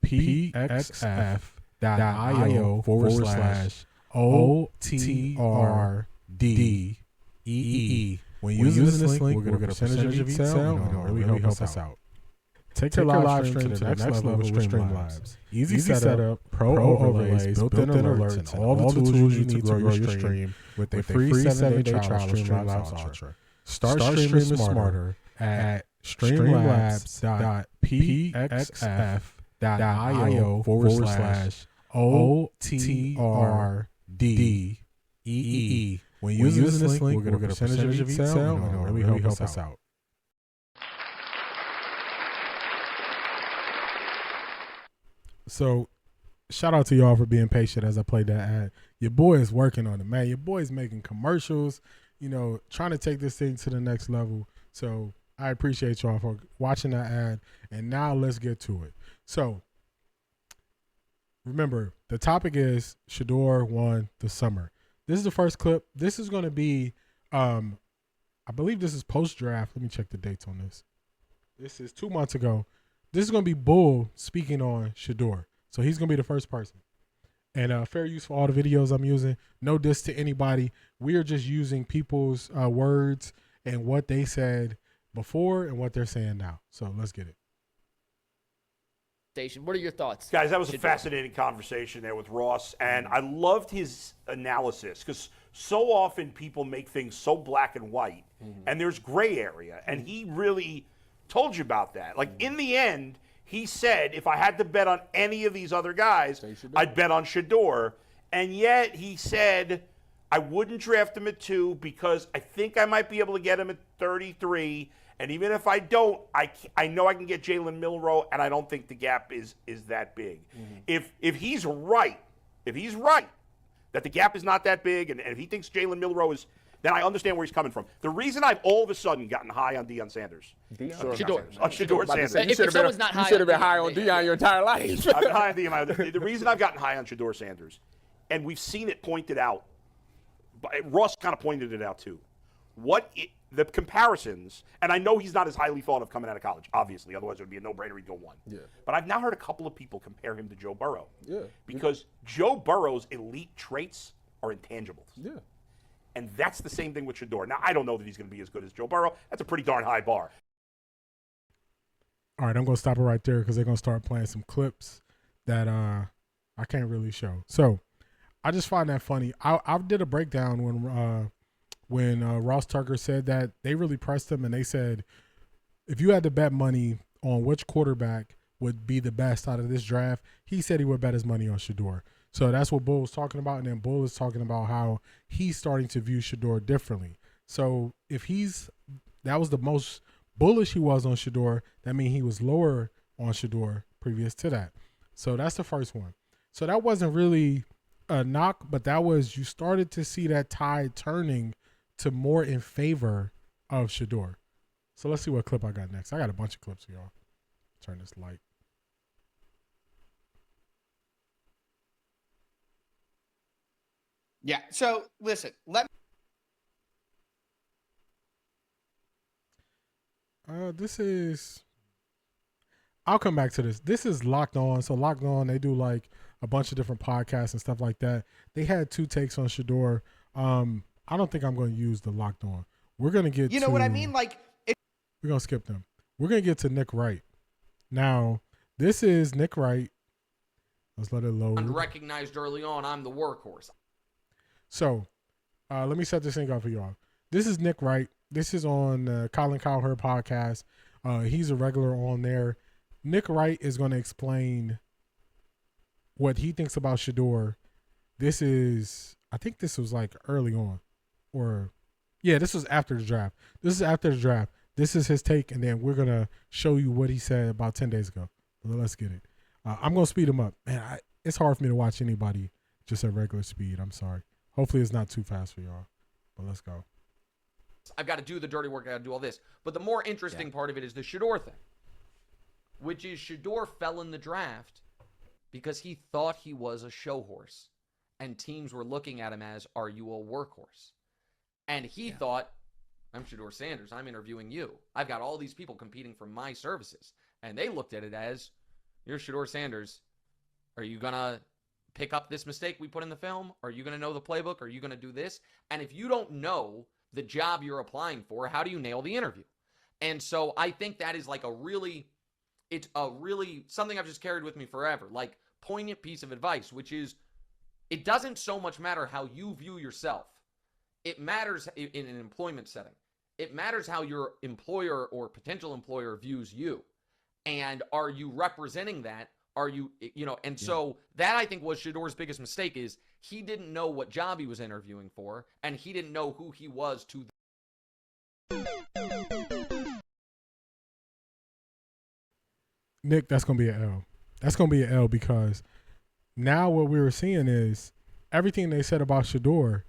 PXF.io/OTRDEE. When using this link, we're going to get a percentage of each sale, and it'll really help us out. Take your live stream to the next level with Streamlabs. Easy setup, pro overlays, built-in alerts, and all the tools you need to grow your stream with a free 7-day trial of Streamlabs Ultra. Start streaming smarter at streamlabs.pxf.io/OTRDEE. When using this link, we'll get a percentage of each sale, and it'll really help us out. So, shout out to y'all for being patient as I played that ad. Your boy is working on it, man. Your boy is making commercials, trying to take this thing to the next level. So, I appreciate y'all for watching that ad. And now let's get to it. So, remember, the topic is Shedeur won the summer. This is the first clip. This is going to be, I believe this is post-draft. Let me check the dates on this. This is 2 months ago. This is going to be Bull speaking on Shedeur. So he's going to be the first person. And fair use for all the videos I'm using. No diss to anybody. We are just using people's words and what they said before and what they're saying now. So let's get it. What are your thoughts? Guys, that was a fascinating conversation there with Ross, and I loved his analysis because so often people make things so black and white, and there's gray area, and he really told you about that. Like, in the end, he said, if I had to bet on any of these other guys, I'd bet on Shedeur, and yet he said, I wouldn't draft him at 2 because I think I might be able to get him at 33. And even if I don't, I know I can get Jalen Milroe, and I don't think the gap is that big. If he's right that the gap is not that big, and if he thinks Jalen Milroe is, then I understand where he's coming from. The reason I've all of a sudden gotten high on Deion Sanders. Shedeur Sanders. If someone's not high, you should have been high on Deion your entire life. I've been high on Deion. The reason I've gotten high on Shedeur Sanders, and we've seen it pointed out, Ross kind of pointed it out too. The comparisons, and I know he's not as highly thought of coming out of college, obviously, otherwise it would be a no-brainer he'd go 1. Yeah. But I've now heard a couple of people compare him to Joe Burrow. Yeah. Because Joe Burrow's elite traits are intangibles. Yeah. And that's the same thing with Shedeur. Now, I don't know that he's going to be as good as Joe Burrow. That's a pretty darn high bar. All right, I'm going to stop it right there because they're going to start playing some clips that I can't really show. So I just find that funny. I did a breakdown when Ross Tucker said that they really pressed him, and they said, if you had to bet money on which quarterback would be the best out of this draft, he said he would bet his money on Shedeur. So that's what Bull was talking about, and then Bull is talking about how he's starting to view Shedeur differently. So if that was the most bullish he was on Shedeur, that means he was lower on Shedeur previous to that. So that's the first one. So that wasn't really a knock, but that was, you started to see that tide turning to more in favor of Shedeur. So let's see what clip I got next. I got a bunch of clips for y'all. Turn this light. Yeah. So listen, I'll come back to this. This is Locked On. So Locked On, they do like a bunch of different podcasts and stuff like that. They had 2 takes on Shedeur. I don't think I'm going to use the Locked On. We're going to get You know what I mean? Like, we're going to skip them. We're going to get to Nick Wright. Now, this is Nick Wright. Let's let it load. Unrecognized early on, I'm the workhorse. So, let me set this thing up for y'all. This is Nick Wright. This is on Colin Cowherd podcast. He's a regular on there. Nick Wright is going to explain what he thinks about Shedeur. I think this was like early on. This was after the draft. This is his take, and then we're going to show you what he said about 10 days ago. Let's get it. I'm going to speed him up. Man, it's hard for me to watch anybody just at regular speed. I'm sorry. Hopefully it's not too fast for y'all, but let's go. I've got to do the dirty work. I got to do all this. But the more interesting part of it is the Shedeur thing, which is Shedeur fell in the draft because he thought he was a show horse, and teams were looking at him as, are you a workhorse? And he thought, I'm Shedeur Sanders. I'm interviewing you. I've got all these people competing for my services. And they looked at it as, you're Shedeur Sanders. Are you going to pick up this mistake we put in the film? Are you going to know the playbook? Are you going to do this? And if you don't know the job you're applying for, how do you nail the interview? And so I think that is like it's a really, something I've just carried with me forever, like poignant piece of advice, which is, it doesn't so much matter how you view yourself. It matters in an employment setting. It matters how your employer or potential employer views you. And are you representing that are you, and so that I think was Shedeur's biggest mistake is he didn't know what job he was interviewing for, and he didn't know who he was to. Nick, that's going to be an L. That's going to be an L because now what we were seeing is everything they said about Shedeur,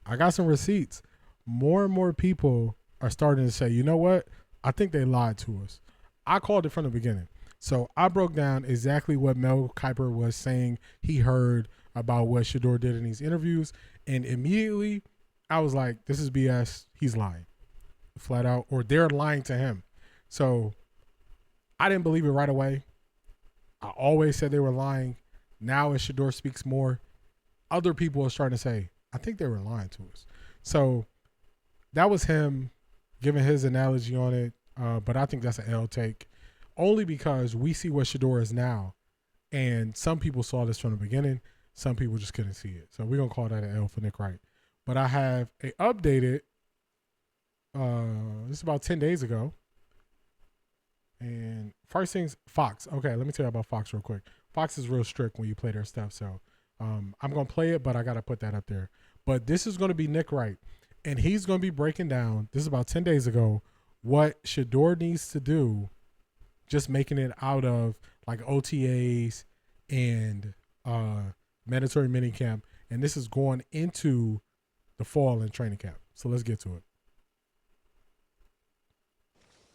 I got some receipts. More and more people are starting to say, you know what? I think they lied to us. I called it from the beginning. So I broke down exactly what Mel Kiper was saying he heard about what Shedeur did in these interviews. And immediately I was like, this is BS. He's lying. Flat out. Or they're lying to him. So I didn't believe it right away. I always said they were lying. Now as Shedeur speaks more, other people are starting to say, I think they were lying to us. So that was him giving his analogy on it. But I think that's an L take. Only because we see what Shedeur is now. And some people saw this from the beginning. Some people just couldn't see it. So we're going to call that an L for Nick Wright. But I have a updated, this is about 10 days ago. And first things, Fox. Okay, let me tell you about Fox real quick. Fox is real strict when you play their stuff. So I'm going to play it, but I got to put that up there. But this is going to be Nick Wright. And he's going to be breaking down, this is about 10 days ago, what Shedeur needs to do, just making it out of like OTAs and mandatory minicamp. And this is going into the fall and training camp. So let's get to it.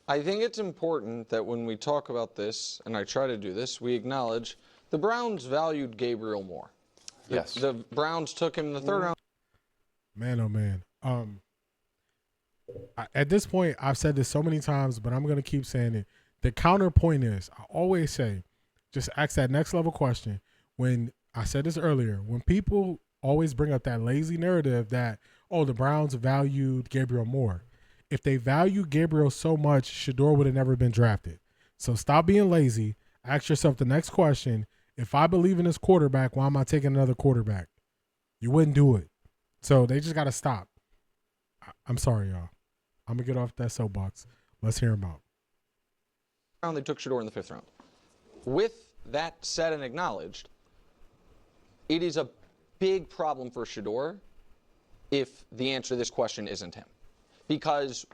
I think it's important that when we talk about this, and I try to do this, we acknowledge the Browns valued Gabriel more. Yes. The Browns took him in the third round. Man, oh man. At this point, I've said this so many times, but I'm going to keep saying it. The counterpoint is, I always say, just ask that next level question. When I said this earlier, when people always bring up that lazy narrative that, oh, the Browns valued Gabriel more. If they value Gabriel so much, Shedeur would have never been drafted. So stop being lazy. Ask yourself the next question. If I believe in this quarterback, why am I taking another quarterback? You wouldn't do it. So they just got to stop. I'm sorry, y'all. I'm going to get off that soapbox. Let's hear him out. They took Shedeur in the 5th round. With that said and acknowledged, it is a big problem for Shedeur if the answer to this question isn't him. Because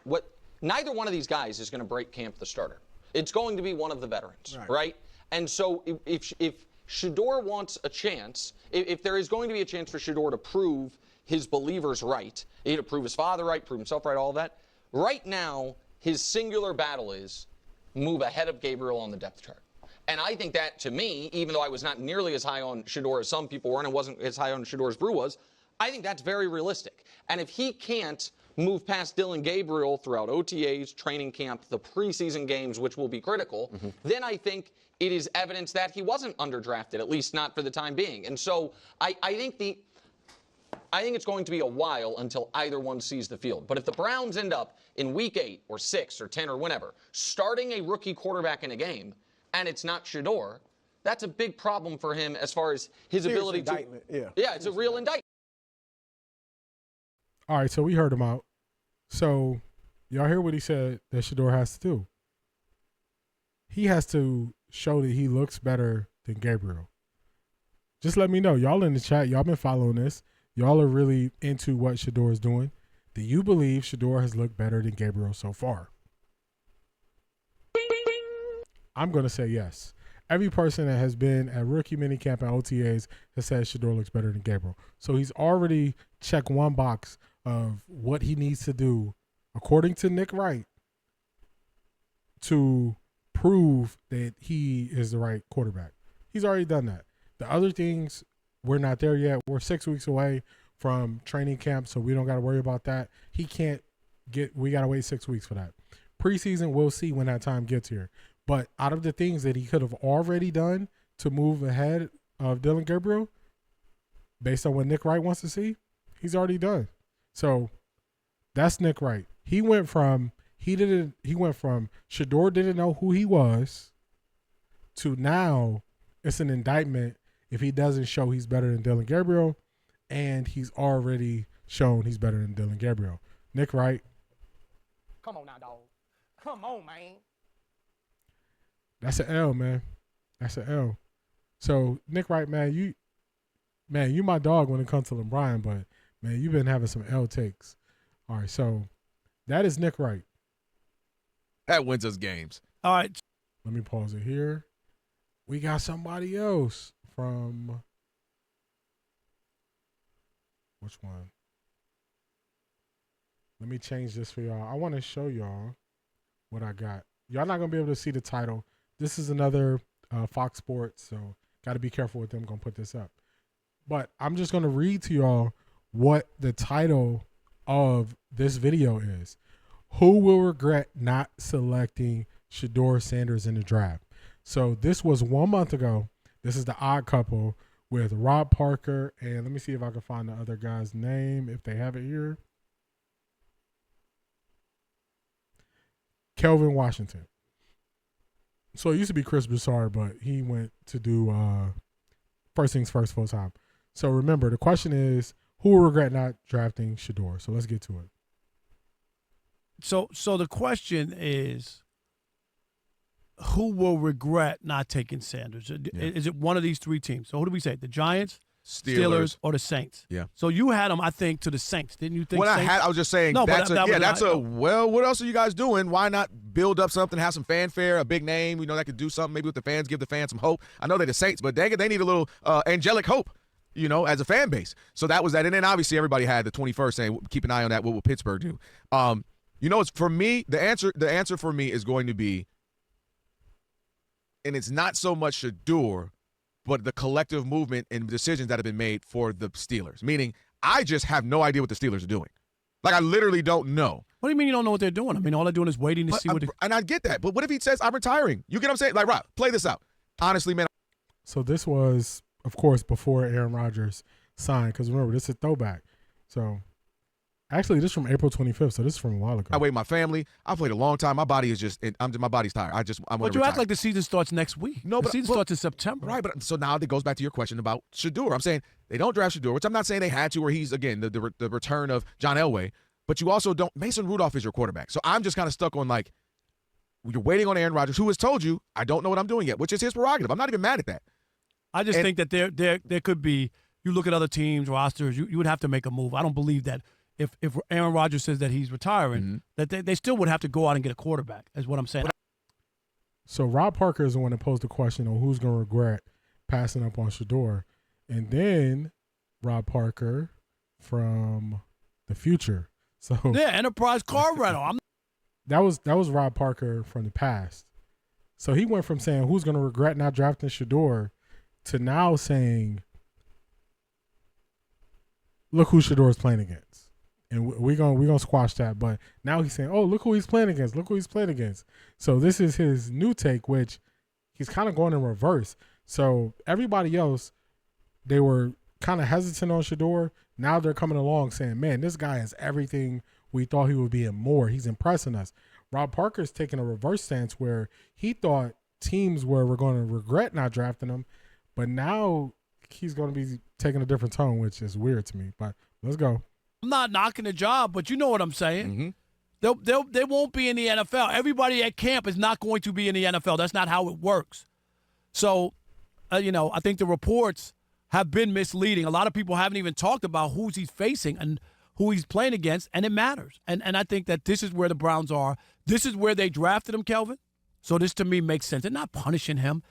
neither one of these guys is going to break camp the starter. It's going to be one of the veterans, right? And so if Shedeur wants a chance, if there is going to be a chance for Shedeur to prove his believers right, to prove his father right, prove himself right, all that, right now his singular battle is move ahead of Gabriel on the depth chart. And I think that, to me, even though I was not nearly as high on Shedeur as some people were, and it wasn't as high on Shedeur's brew was, I think that's very realistic. And if he can't move past Dillon Gabriel throughout OTAs, training camp, the preseason games, which will be critical, then I think it is evidence that he wasn't underdrafted, at least not for the time being. And so I think it's going to be a while until either one sees the field. But if the Browns end up in week 8 or 6 or 10 or whenever, starting a rookie quarterback in a game, and it's not Shedeur, that's a big problem for him as far as his ability to. Yeah, it's a real indictment. All right, so we heard him out. So y'all hear what he said that Shedeur has to do. He has to show that he looks better than Gabriel. Just let me know. Y'all in the chat, y'all been following this. Y'all are really into what Shedeur is doing. Do you believe Shedeur has looked better than Gabriel so far? I'm going to say yes. Every person that has been at rookie minicamp and OTAs has said Shedeur looks better than Gabriel. So he's already checked one box of what he needs to do, according to Nick Wright, to prove that he is the right quarterback. He's already done that. The other things, we're not there yet. We're 6 weeks away from training camp, so we don't got to worry about that. We got to wait 6 weeks for that. Preseason, we'll see when that time gets here. But out of the things that he could have already done to move ahead of Dillon Gabriel, based on what Nick Wright wants to see, he's already done. So that's Nick Wright. He went from Shedeur didn't know who he was to now it's an indictment if he doesn't show he's better than Dillon Gabriel, and he's already shown he's better than Dillon Gabriel. Nick Wright. Come on now, dog. Come on, man. That's an L, man. That's an L. So Nick Wright, man, you my dog when it comes to LeBron, but man, you've been having some L takes. All right, so that is Nick Wright. That wins us games. All right. Let me pause it here. We got somebody else from which one? Let me change this for y'all. I want to show y'all what I got. Y'all not going to be able to see the title. This is another Fox Sports, so got to be careful with them going to put this up. But I'm just going to read to y'all what the title of this video is. Who will regret not selecting Shedeur Sanders in the draft? So this was 1 month ago. This is the odd couple with Rob Parker, and let me see if I can find the other guy's name, if they have it here. Kelvin Washington. So it used to be Chris Broussard, but he went to do first things first full time. So remember, the question is, who will regret not drafting Shedeur? So let's get to it. So the question is, who will regret not taking Sanders? Is it one of these three teams? So who do we say? The Giants, Steelers, or the Saints? Yeah. So you had them, I think, to the Saints. Didn't you think? Well, Saints? I was just saying. No, that's but well. What else are you guys doing? Why not build up something, have some fanfare, a big name? You know, that could do something maybe with the fans, give the fans some hope. I know they're the Saints, but dang it, they need a little angelic hope. You know, as a fan base. So that was that, and then obviously everybody had the 21st saying, keep an eye on that. What will Pittsburgh do? You know, it's for me. The answer for me is going to be. And it's not so much Shedeur, but the collective movement and decisions that have been made for the Steelers. Meaning, I just have no idea what the Steelers are doing. Like, I literally don't know. What do you mean you don't know what they're doing? I mean, all they're doing is waiting to see what. And I get that. But what if he says, I'm retiring? You get what I'm saying? Like, Rob, play this out. Honestly, man. So this was, of course, before Aaron Rodgers signed. Because remember, this is a throwback. So actually, this is from April 25th. So this is from a while ago. I weigh my family. I played a long time. My body is just, my body's tired. I'm But you act like the season starts next week. No, the season starts in September. Right, but so now it goes back to your question about Shedeur. I'm saying they don't draft Shedeur, which I'm not saying they had to, or he's, again, the return of John Elway. But you also don't, Mason Rudolph is your quarterback. So I'm just kind of stuck on, like, you're waiting on Aaron Rodgers, who has told you, I don't know what I'm doing yet, which is his prerogative. I'm not even mad at that. I just think that there could be, you look at other teams, rosters, you would have to make a move. I don't believe that. If Aaron Rodgers says that he's retiring, that they still would have to go out and get a quarterback, is what I'm saying. So Rob Parker is the one that posed the question on who's going to regret passing up on Shedeur. And then Rob Parker from the future. So yeah, Enterprise Car Rental. That was Rob Parker from the past. So he went from saying who's going to regret not drafting Shedeur to now saying, look who Shedeur is playing against. And we're gonna squash that. But now he's saying, oh, look who he's playing against. Look who he's playing against. So this is his new take, which he's kind of going in reverse. So everybody else, they were kind of hesitant on Shedeur. Now they're coming along saying, man, this guy is everything we thought he would be and more. He's impressing us. Rob Parker's taking a reverse stance where he thought teams were going to regret not drafting him. But now he's going to be taking a different tone, which is weird to me. But let's go. I'm not knocking the job, but you know what I'm saying. They won't be in the NFL. Everybody at camp is not going to be in the NFL. That's not how it works. So, I think the reports have been misleading. A lot of people haven't even talked about who he's facing and who he's playing against, and it matters. And I think that this is where the Browns are. This is where they drafted him, Kelvin. So this, to me, makes sense. They're not punishing him.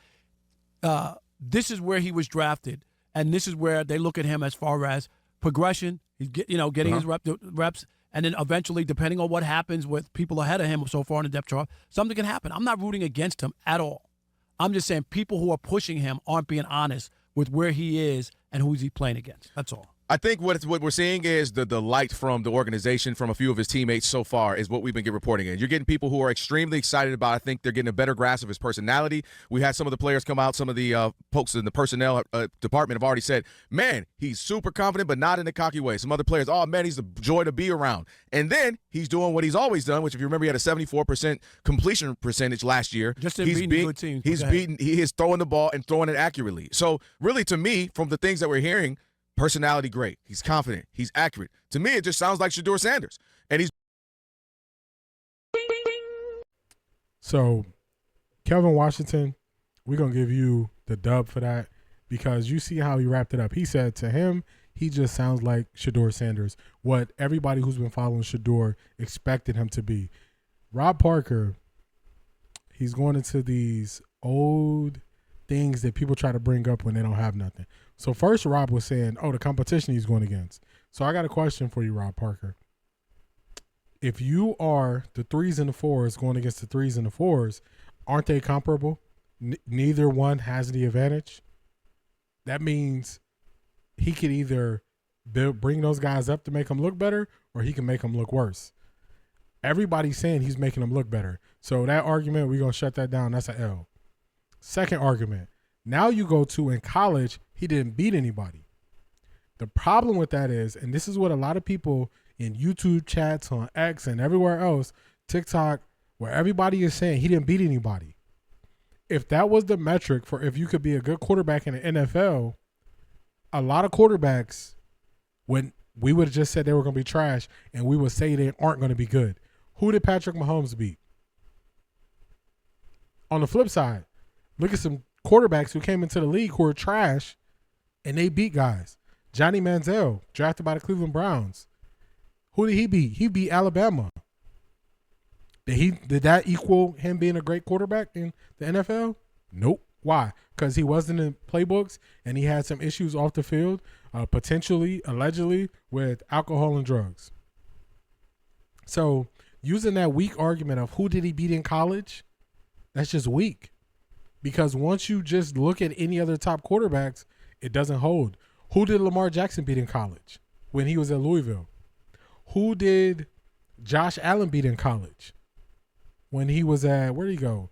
This is where he was drafted, and this is where they look at him as far as progression. He's getting his reps, and then eventually, depending on what happens with people ahead of him so far in the depth chart, something can happen. I'm not rooting against him at all. I'm just saying people who are pushing him aren't being honest with where he is and who's he playing against. That's all. I think what we're seeing is the light from the organization, from a few of his teammates so far, is what we've been reporting in. You're getting people who are extremely excited about. I think they're getting a better grasp of his personality. We had some of the players come out. Some of the folks in the personnel department have already said, man, he's super confident, but not in a cocky way. Some other players, oh, man, he's a joy to be around. And then he's doing what he's always done, which, if you remember, he had a 74% completion percentage last year. Just in beating good teams. He is throwing the ball and throwing it accurately. So really, to me, from the things that we're hearing, personality great. He's confident. He's accurate. To me, it just sounds like Shedeur Sanders. And he's. So, Kelvin Washington, we're going to give you the dub for that because you see how he wrapped it up. He said to him, he just sounds like Shedeur Sanders, what everybody who's been following Shedeur expected him to be. Rob Parker, he's going into these old things that people try to bring up when they don't have nothing. So first Rob was saying, the competition he's going against. So I got a question for you, Rob Parker. If you are the 3s and the 4s going against the 3s and the 4s, aren't they comparable? Neither one has the advantage. That means he could either bring those guys up to make them look better or he can make them look worse. Everybody's saying he's making them look better. So that argument, we're going to shut that down. That's an L. Second argument. Now you go to in college, he didn't beat anybody. The problem with that is, and this is what a lot of people in YouTube chats on X and everywhere else, TikTok, where everybody is saying he didn't beat anybody. If that was the metric for if you could be a good quarterback in the NFL, a lot of quarterbacks, when we would have just said they were going to be trash and we would say they aren't going to be good. Who did Patrick Mahomes beat? On the flip side, look at some quarterbacks who came into the league who are trash and they beat guys. Johnny Manziel, drafted by the Cleveland Browns. Who did he beat? He beat Alabama. Did that equal him being a great quarterback in the NFL? Nope. Why? Because he wasn't in playbooks and he had some issues off the field, potentially, allegedly, with alcohol and drugs. So using that weak argument of who did he beat in college, that's just weak. Because once you just look at any other top quarterbacks, it doesn't hold. Who did Lamar Jackson beat in college when he was at Louisville? Who did Josh Allen beat in college when he was at, where did he go?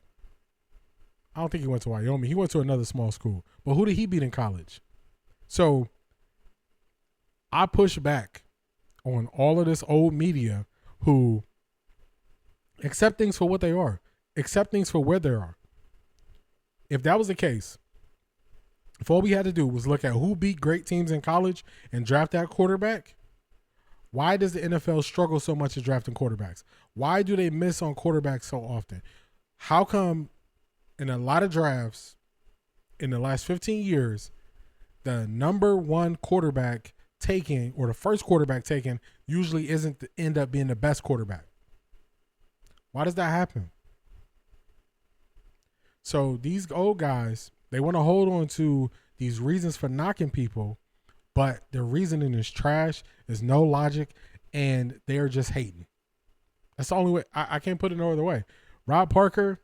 I don't think he went to Wyoming. He went to another small school. But who did he beat in college? So I push back on all of this old media who accept things for what they are, accept things for where they are. If that was the case, if all we had to do was look at who beat great teams in college and draft that quarterback, why does the NFL struggle so much at drafting quarterbacks? Why do they miss on quarterbacks so often? How come in a lot of drafts in the last 15 years, the number one quarterback taken or the first quarterback taken usually isn't end up being the best quarterback? Why does that happen? So these old guys, they want to hold on to these reasons for knocking people, but their reasoning is trash, there's no logic, and they're just hating. That's the only way. I can't put it no other way. Rob Parker,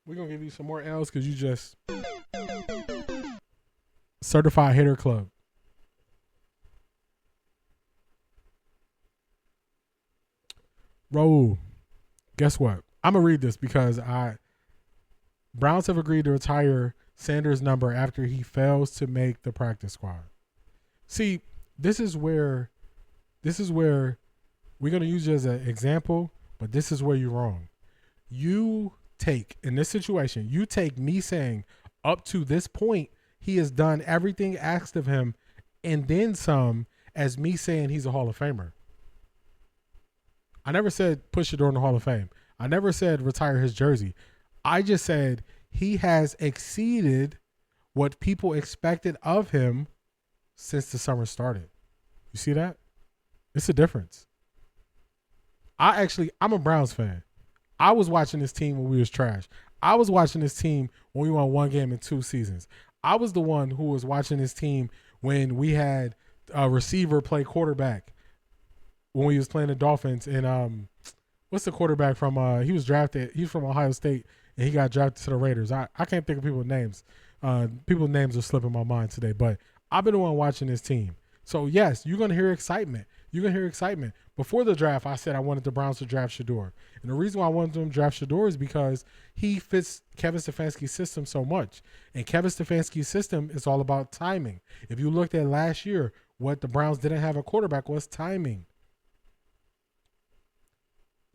we're going to give you some more L's because you just certified hitter club. Raul, guess what? I'm going to read this because Browns have agreed to retire Sanders' number after he fails to make the practice squad. See, this is where we're going to use you as an example, but this is where you're wrong. You take, in this situation, you take me saying up to this point, he has done everything asked of him and then some as me saying he's a Hall of Famer. I never said push Shedeur in the Hall of Fame. I never said retire his jersey. I just said he has exceeded what people expected of him since the summer started. You see that? It's a difference. I'm a Browns fan. I was watching this team when we was trash. I was watching this team when we won one game in 2 seasons. I was the one who was watching this team when we had a receiver play quarterback when we was playing the Dolphins. And what's the quarterback from? He was drafted. He's from Ohio State, and he got drafted to the Raiders. I can't think of people's names. People's names are slipping my mind today, but I've been the one watching this team. So, yes, you're going to hear excitement. You're going to hear excitement. Before the draft, I said I wanted the Browns to draft Shedeur. And the reason why I wanted them to draft Shedeur is because he fits Kevin Stefanski's system so much. And Kevin Stefanski's system is all about timing. If you looked at last year, what the Browns didn't have a quarterback was timing.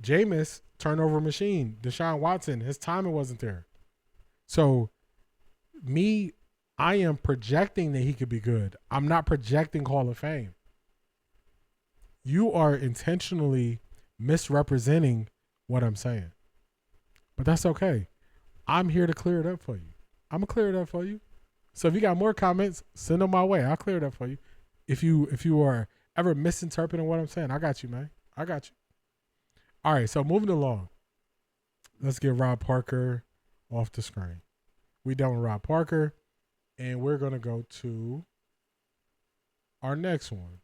Jameis, turnover machine. Deshaun Watson, his timing wasn't there. So, I am projecting that he could be good. I'm not projecting Hall of Fame. You are intentionally misrepresenting what I'm saying. But that's okay. I'm here to clear it up for you. I'm gonna clear that for you. So if you got more comments, send them my way. I'll clear that for you. If you are ever misinterpreting what I'm saying, I got you, man. I got you. All right, so moving along. Let's get Rob Parker off the screen. We done with Rob Parker, and we're gonna go to our next one.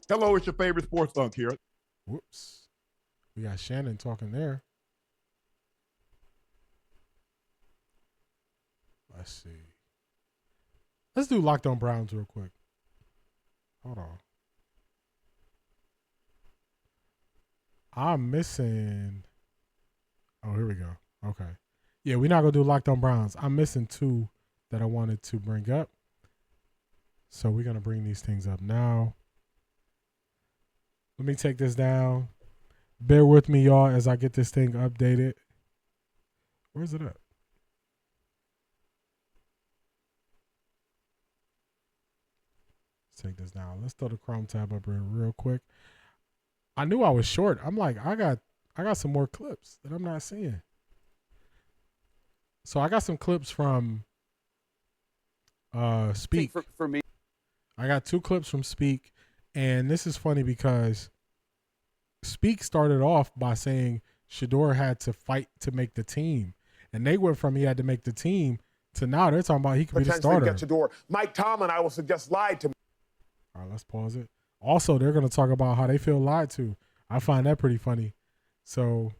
Hello, it's your favorite sports thunk here. Whoops. We got Shannon talking there. Let's see. Let's do Locked On Browns real quick. Hold on. I'm missing. Oh, here we go. Okay. Yeah, we're not going to do Locked On Browns. I'm missing two that I wanted to bring up. So we're going to bring these things up now. Let me take this down. Bear with me, y'all, as I get this thing updated. Where's it at? Let's take this down. Let's throw the Chrome tab up here real quick. I knew I was short. I'm like, I got some more clips that I'm not seeing. So I got some clips from Speak. For me, I got 2 clips from Speak, and this is funny because Speak started off by saying Shedeur had to fight to make the team, and they went from he had to make the team to now they're talking about he could be the starter. Get Shedeur. Mike Tomlin, I will suggest, lied to me. All right, let's pause it. Also, they're going to talk about how they feel lied to. I find that pretty funny. So,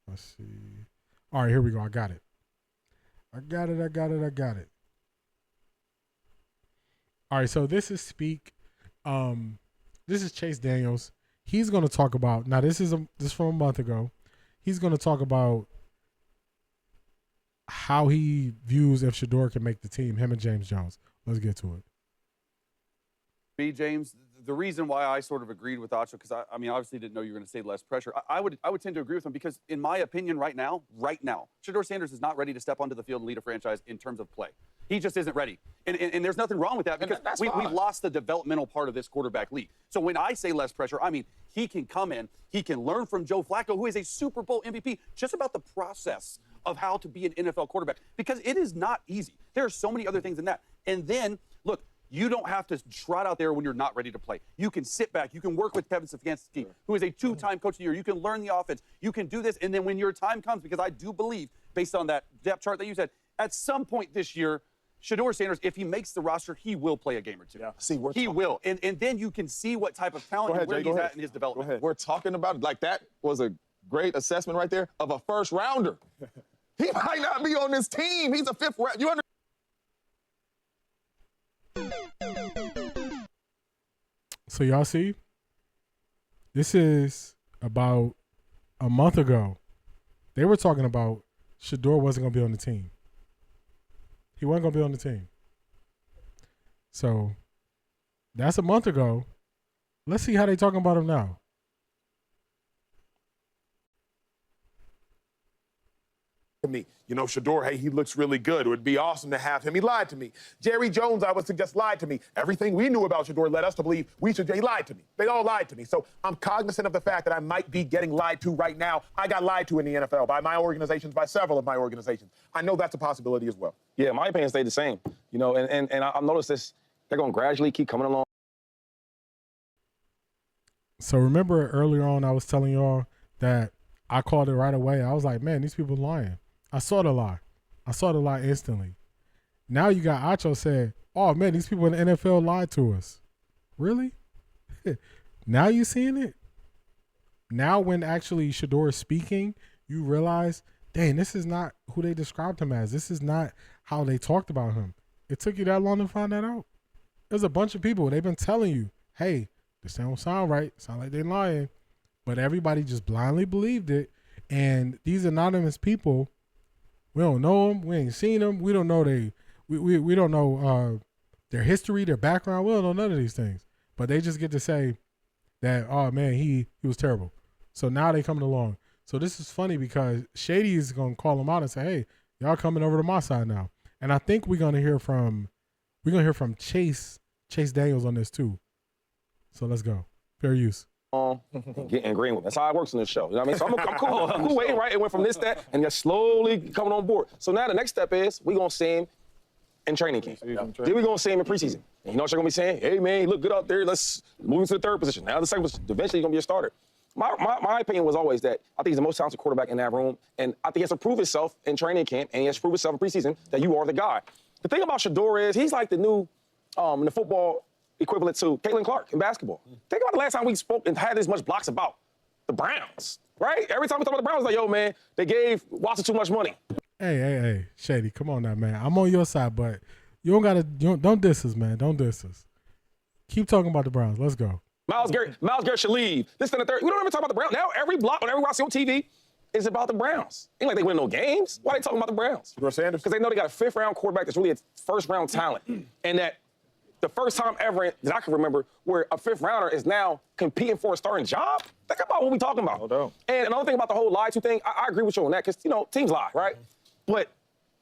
let's see. All right, here we go. I got it. I got it. All right, so this is Speak. This is Chase Daniels. He's going to talk about, now this is from a month ago. He's going to talk about how he views if Shedeur can make the team, him and James Jones. Let's get to it. James, the reason why I sort of agreed with Acho, because I mean, obviously didn't know you were going to say less pressure. I would tend to agree with him because, in my opinion, right now, Shedeur Sanders is not ready to step onto the field and lead a franchise in terms of play. He just isn't ready. And there's nothing wrong with that because we've lost the developmental part of this quarterback league. So when I say less pressure, I mean, he can come in, he can learn from Joe Flacco, who is a Super Bowl MVP, just about the process of how to be an NFL quarterback, because it is not easy. There are so many other things in that. And then, look, you don't have to trot out there when you're not ready to play. You can sit back. You can work with Kevin Stefanski, who is a 2-time coach of the year. You can learn the offense. You can do this. And then when your time comes, because I do believe, based on that depth chart that you said, at some point this year, Shedeur Sanders, if he makes the roster, he will play a game or two. Yeah. He will. And then you can see what type of talent and where he's at in his development. We're talking about it like that was a great assessment right there of a first rounder. He might not be on this team. He's a 5th round. You understand? So y'all see, this is about a month ago. They were talking about Shedeur wasn't going to be on the team. He wasn't going to be on the team. So that's a month ago. Let's see how they talking about him now. Me. You know, Shedeur, hey, he looks really good. It would be awesome to have him. He lied to me. Jerry Jones, I would suggest, lied to me. Everything we knew about Shedeur led us to believe he lied to me. They all lied to me. So I'm cognizant of the fact that I might be getting lied to right now. I got lied to in the NFL by my organizations, by several of my organizations. I know that's a possibility as well. Yeah, my opinion stayed the same. You know, and I've noticed this. They're going to gradually keep coming along. So remember earlier on I was telling y'all that I called it right away. I was like, man, these people lying. I saw the lie. Instantly. Now you got Acho said, oh, man, these people in the NFL lied to us. Really? Now you seeing it? Now when actually Shedeur is speaking, you realize, dang, this is not who they described him as. This is not how they talked about him. It took you that long to find that out? There's a bunch of people. They've been telling you, hey, this don't sound right. Sound like they're lying. But everybody just blindly believed it. And these anonymous people, we don't know them. We ain't seen them. We don't know we don't know their history, their background. We don't know none of these things. But they just get to say that, oh, man, he was terrible. So now they coming along. So this is funny because Shady is going to call them out and say, hey, y'all coming over to my side now. And I think we're going to hear from Chase Daniels on this too. So let's go. Fair use. and getting green with me. That's how it works in this show. You know what I mean? So I'm cool. I'm cool waiting, right? It went from this, that, and just slowly coming on board. So now the next step is we're going to see him in training camp. Then we're going to see him in preseason. And you know what you're going to be saying? Hey, man, you look good out there. Let's move into the third position. Now the second position. Eventually, you're going to be a starter. My opinion was always that I think he's the most talented quarterback in that room, and I think he has to prove himself in training camp, and he has to prove himself in preseason that you are the guy. The thing about Shedeur is he's like the new, in the football equivalent to Caitlin Clarke in basketball. Think about the last time we spoke and had this much blocks about the Browns, right? Every time we talk about the Browns, like, yo, man, they gave Watson too much money. Hey, Shady, come on now, man. I'm on your side, but don't diss us, man. Don't diss us. Keep talking about the Browns. Let's go. Miles Garrett should leave. This and the third. We don't ever talk about the Browns. Now every block on every watch on TV is about the Browns. Ain't like they win no games. Why are they talking about the Browns? Shedeur Sanders. Because they know they got a fifth-round quarterback that's really a first-round talent. And that the first time ever that I can remember where a fifth-rounder is now competing for a starting job. Think about what we're talking about. And another thing about the whole lie to thing, I agree with you on that because, teams lie, right? But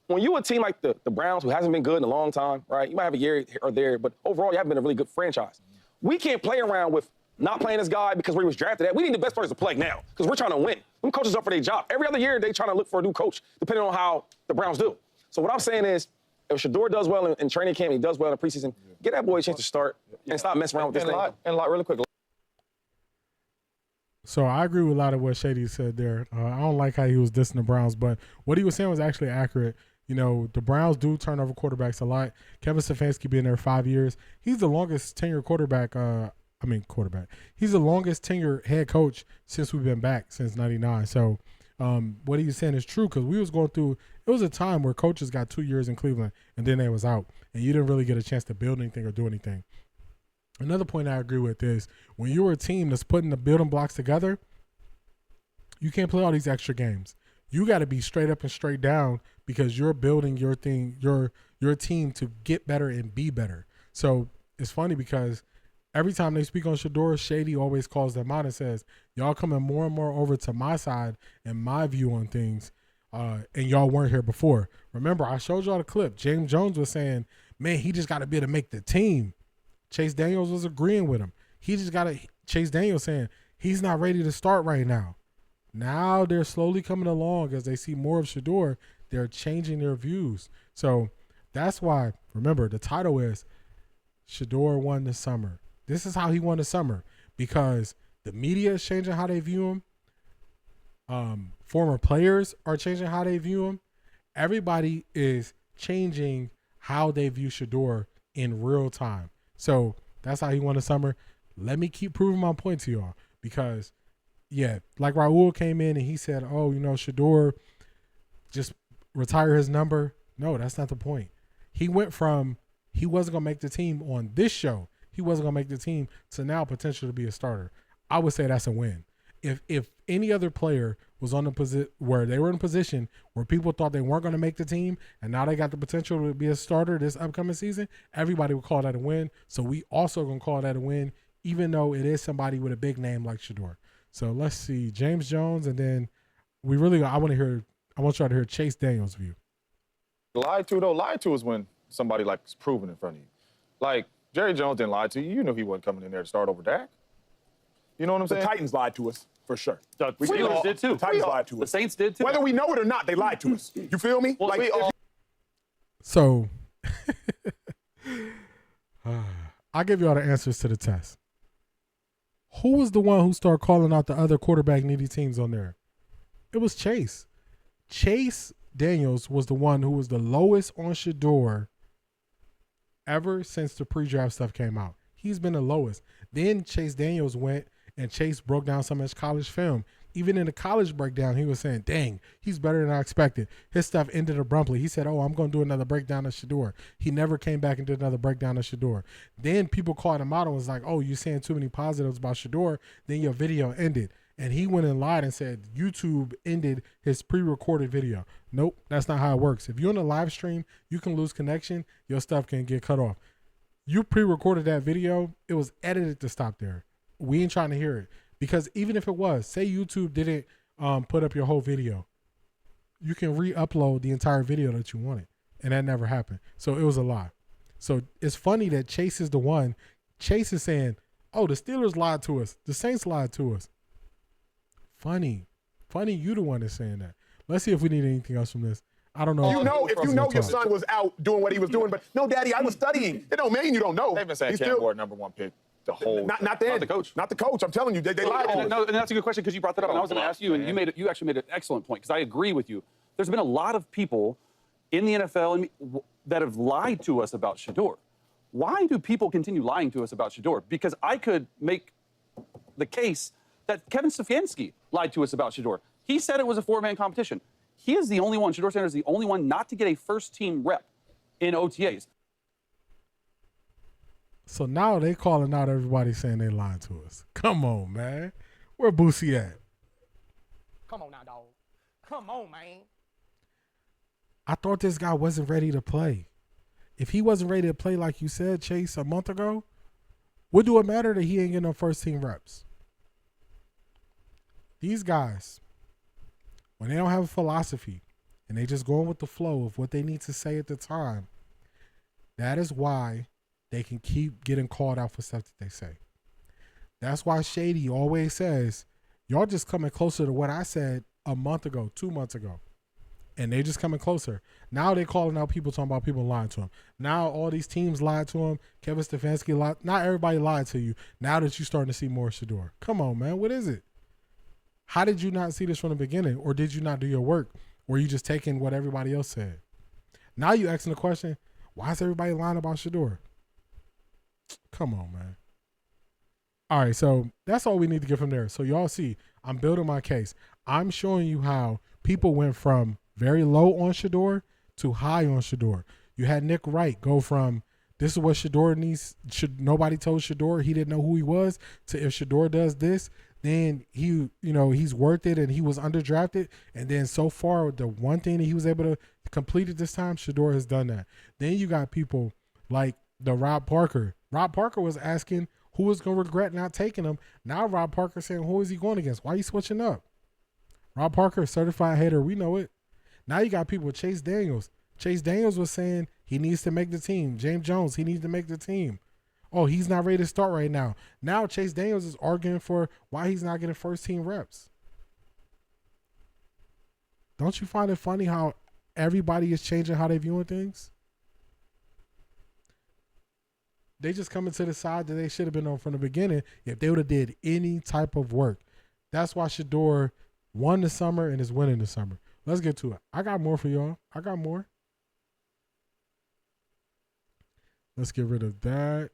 when you a team like the Browns, who hasn't been good in a long time, right? You might have a year or there, but overall, you haven't been a really good franchise. We can't play around with not playing this guy because we was drafted at. We need the best players to play now because we're trying to win. Them coaches up for their job. Every other year, they trying to look for a new coach, depending on how the Browns do. So what I'm saying is, if Shedeur does well in training camp, he does well in preseason, get that boy a chance to start and stop messing around with this thing. And really quick. So I agree with a lot of what Shady said there. I don't like how he was dissing the Browns, but what he was saying was actually accurate. The Browns do turn over quarterbacks a lot. Kevin Stefanski being there 5 years. He's the longest tenured quarterback. He's the longest tenured head coach since we've been back, since 99. So what he was saying is true because we was going through – it was a time where coaches got 2 years in Cleveland and then they was out, and you didn't really get a chance to build anything or do anything. Another point I agree with is when you're a team that's putting the building blocks together, you can't play all these extra games. You got to be straight up and straight down because you're building your thing, your team to get better and be better. So it's funny because every time they speak on Shedeur, Shady always calls them out and says, y'all coming more and more over to my side and my view on things, and y'all weren't here before. Remember, I showed y'all the clip. James Jones was saying, man, he just got to be able to make the team. Chase Daniels was agreeing with him. He just got to – Chase Daniels saying he's not ready to start right now. Now they're slowly coming along as they see more of Shedeur. They're changing their views. So that's why, remember, the title is Shedeur won the summer. This is how he won the summer because the media is changing how they view him. Former players are changing how they view him. Everybody is changing how they view Shedeur in real time. So that's how he won the summer. Let me keep proving my point to y'all because – yeah, like Raul came in and he said, Shedeur just retire his number. No, that's not the point. He went from he wasn't going to make the team on this show. He wasn't going to make the team to now potential to be a starter. I would say that's a win. If any other player was on the position where they were in a position where people thought they weren't going to make the team and now they got the potential to be a starter this upcoming season, everybody would call that a win. So we also going to call that a win, even though it is somebody with a big name like Shedeur. So let's see, James Jones, and then I want y'all to hear Chase Daniels' view. Lied to is when somebody like is proven in front of you. Like Jerry Jones didn't lie to you. You knew he wasn't coming in there to start over Dak. You know what I'm saying? The Titans lied to us, for sure. The Steelers did too. The Titans lied to us. The Saints did too. Whether we know it or not, they lied to us. You feel me? Well, So I'll give y'all the answers to the test. Who was the one who started calling out the other quarterback needy teams on there? It was Chase. Chase Daniels was the one who was the lowest on Shedeur ever since the pre-draft stuff came out. He's been the lowest. Then Chase Daniels went and Chase broke down some of his college film. Even in the college breakdown, he was saying, dang, he's better than I expected. His stuff ended abruptly. He said, I'm going to do another breakdown of Shedeur. He never came back and did another breakdown of Shedeur. Then people called him out and was like, you're saying too many positives about Shedeur. Then your video ended. And he went and lied and said YouTube ended his pre-recorded video. Nope, that's not how it works. If you're on a live stream, you can lose connection. Your stuff can get cut off. You pre-recorded that video. It was edited to stop there. We ain't trying to hear it. Because even if it was, say YouTube didn't put up your whole video, you can re-upload the entire video that you wanted. And that never happened. So it was a lie. So it's funny that Chase is the one. Chase is saying, Oh, the Steelers lied to us. The Saints lied to us. Funny, you the one that's saying that. Let's see if we need anything else from this. I don't know. If you know your son was out doing what he was doing, but no, Daddy, I was studying. It don't mean you don't know. They've been saying Cam Ward #1 pick the whole. Not the coach. Not the coach. I'm telling you, they lied to us. No, and that's a good question because you brought that up, and I was going to ask you, and you actually made an excellent point because I agree with you. There's been a lot of people in the NFL that have lied to us about Shedeur. Why do people continue lying to us about Shedeur? Because I could make the case that Kevin Stefanski lied to us about Shedeur. He said it was a 4-man competition. He is the only one, Shedeur Sanders is the only one not to get a first-team rep in OTAs. So now they calling out everybody saying they lying to us. Come on, man. Where Boosie at? Come on now, dog. Come on, man. I thought this guy wasn't ready to play. If he wasn't ready to play like you said, Chase, a month ago, what do it matter that he ain't getting no first-team reps? These guys, when they don't have a philosophy and they just going with the flow of what they need to say at the time, that is why they can keep getting called out for stuff that they say. That's why Shady always says, y'all just coming closer to what I said a month ago, 2 months ago. And they just coming closer. Now they calling out people talking about people lying to him. Now all these teams lied to him. Kevin Stefanski lied. Not everybody lied to you. Now that you're starting to see more Shedeur. Come on, man. What is it? How did you not see this from the beginning? Or did you not do your work? Were you just taking what everybody else said? Now you asking the question, why is everybody lying about Shedeur? Come on, man. All right, so that's all we need to get from there. So y'all see, I'm building my case. I'm showing you how people went from very low on Shedeur to high on Shedeur. You had Nick Wright go from this is what Shedeur needs. Nobody told Shedeur he didn't know who he was to if Shedeur does this, then he's worth it and he was underdrafted. And then so far, the one thing that he was able to complete at this time, Shedeur has done that. Then you got people like the Rob Parker. Rob Parker was asking who was going to regret not taking him. Now Rob Parker saying, who is he going against? Why are you switching up? Rob Parker, certified hater. We know it. Now you got people with Chase Daniels. Chase Daniels was saying he needs to make the team. James Jones, he needs to make the team. Oh, he's not ready to start right now. Now Chase Daniels is arguing for why he's not getting first-team reps. Don't you find it funny how everybody is changing how they viewing things? They just coming to the side that they should have been on from the beginning if they would have did any type of work. That's why Shedeur won the summer and is winning the summer. Let's get to it. I got more for y'all. I got more. Let's get rid of that.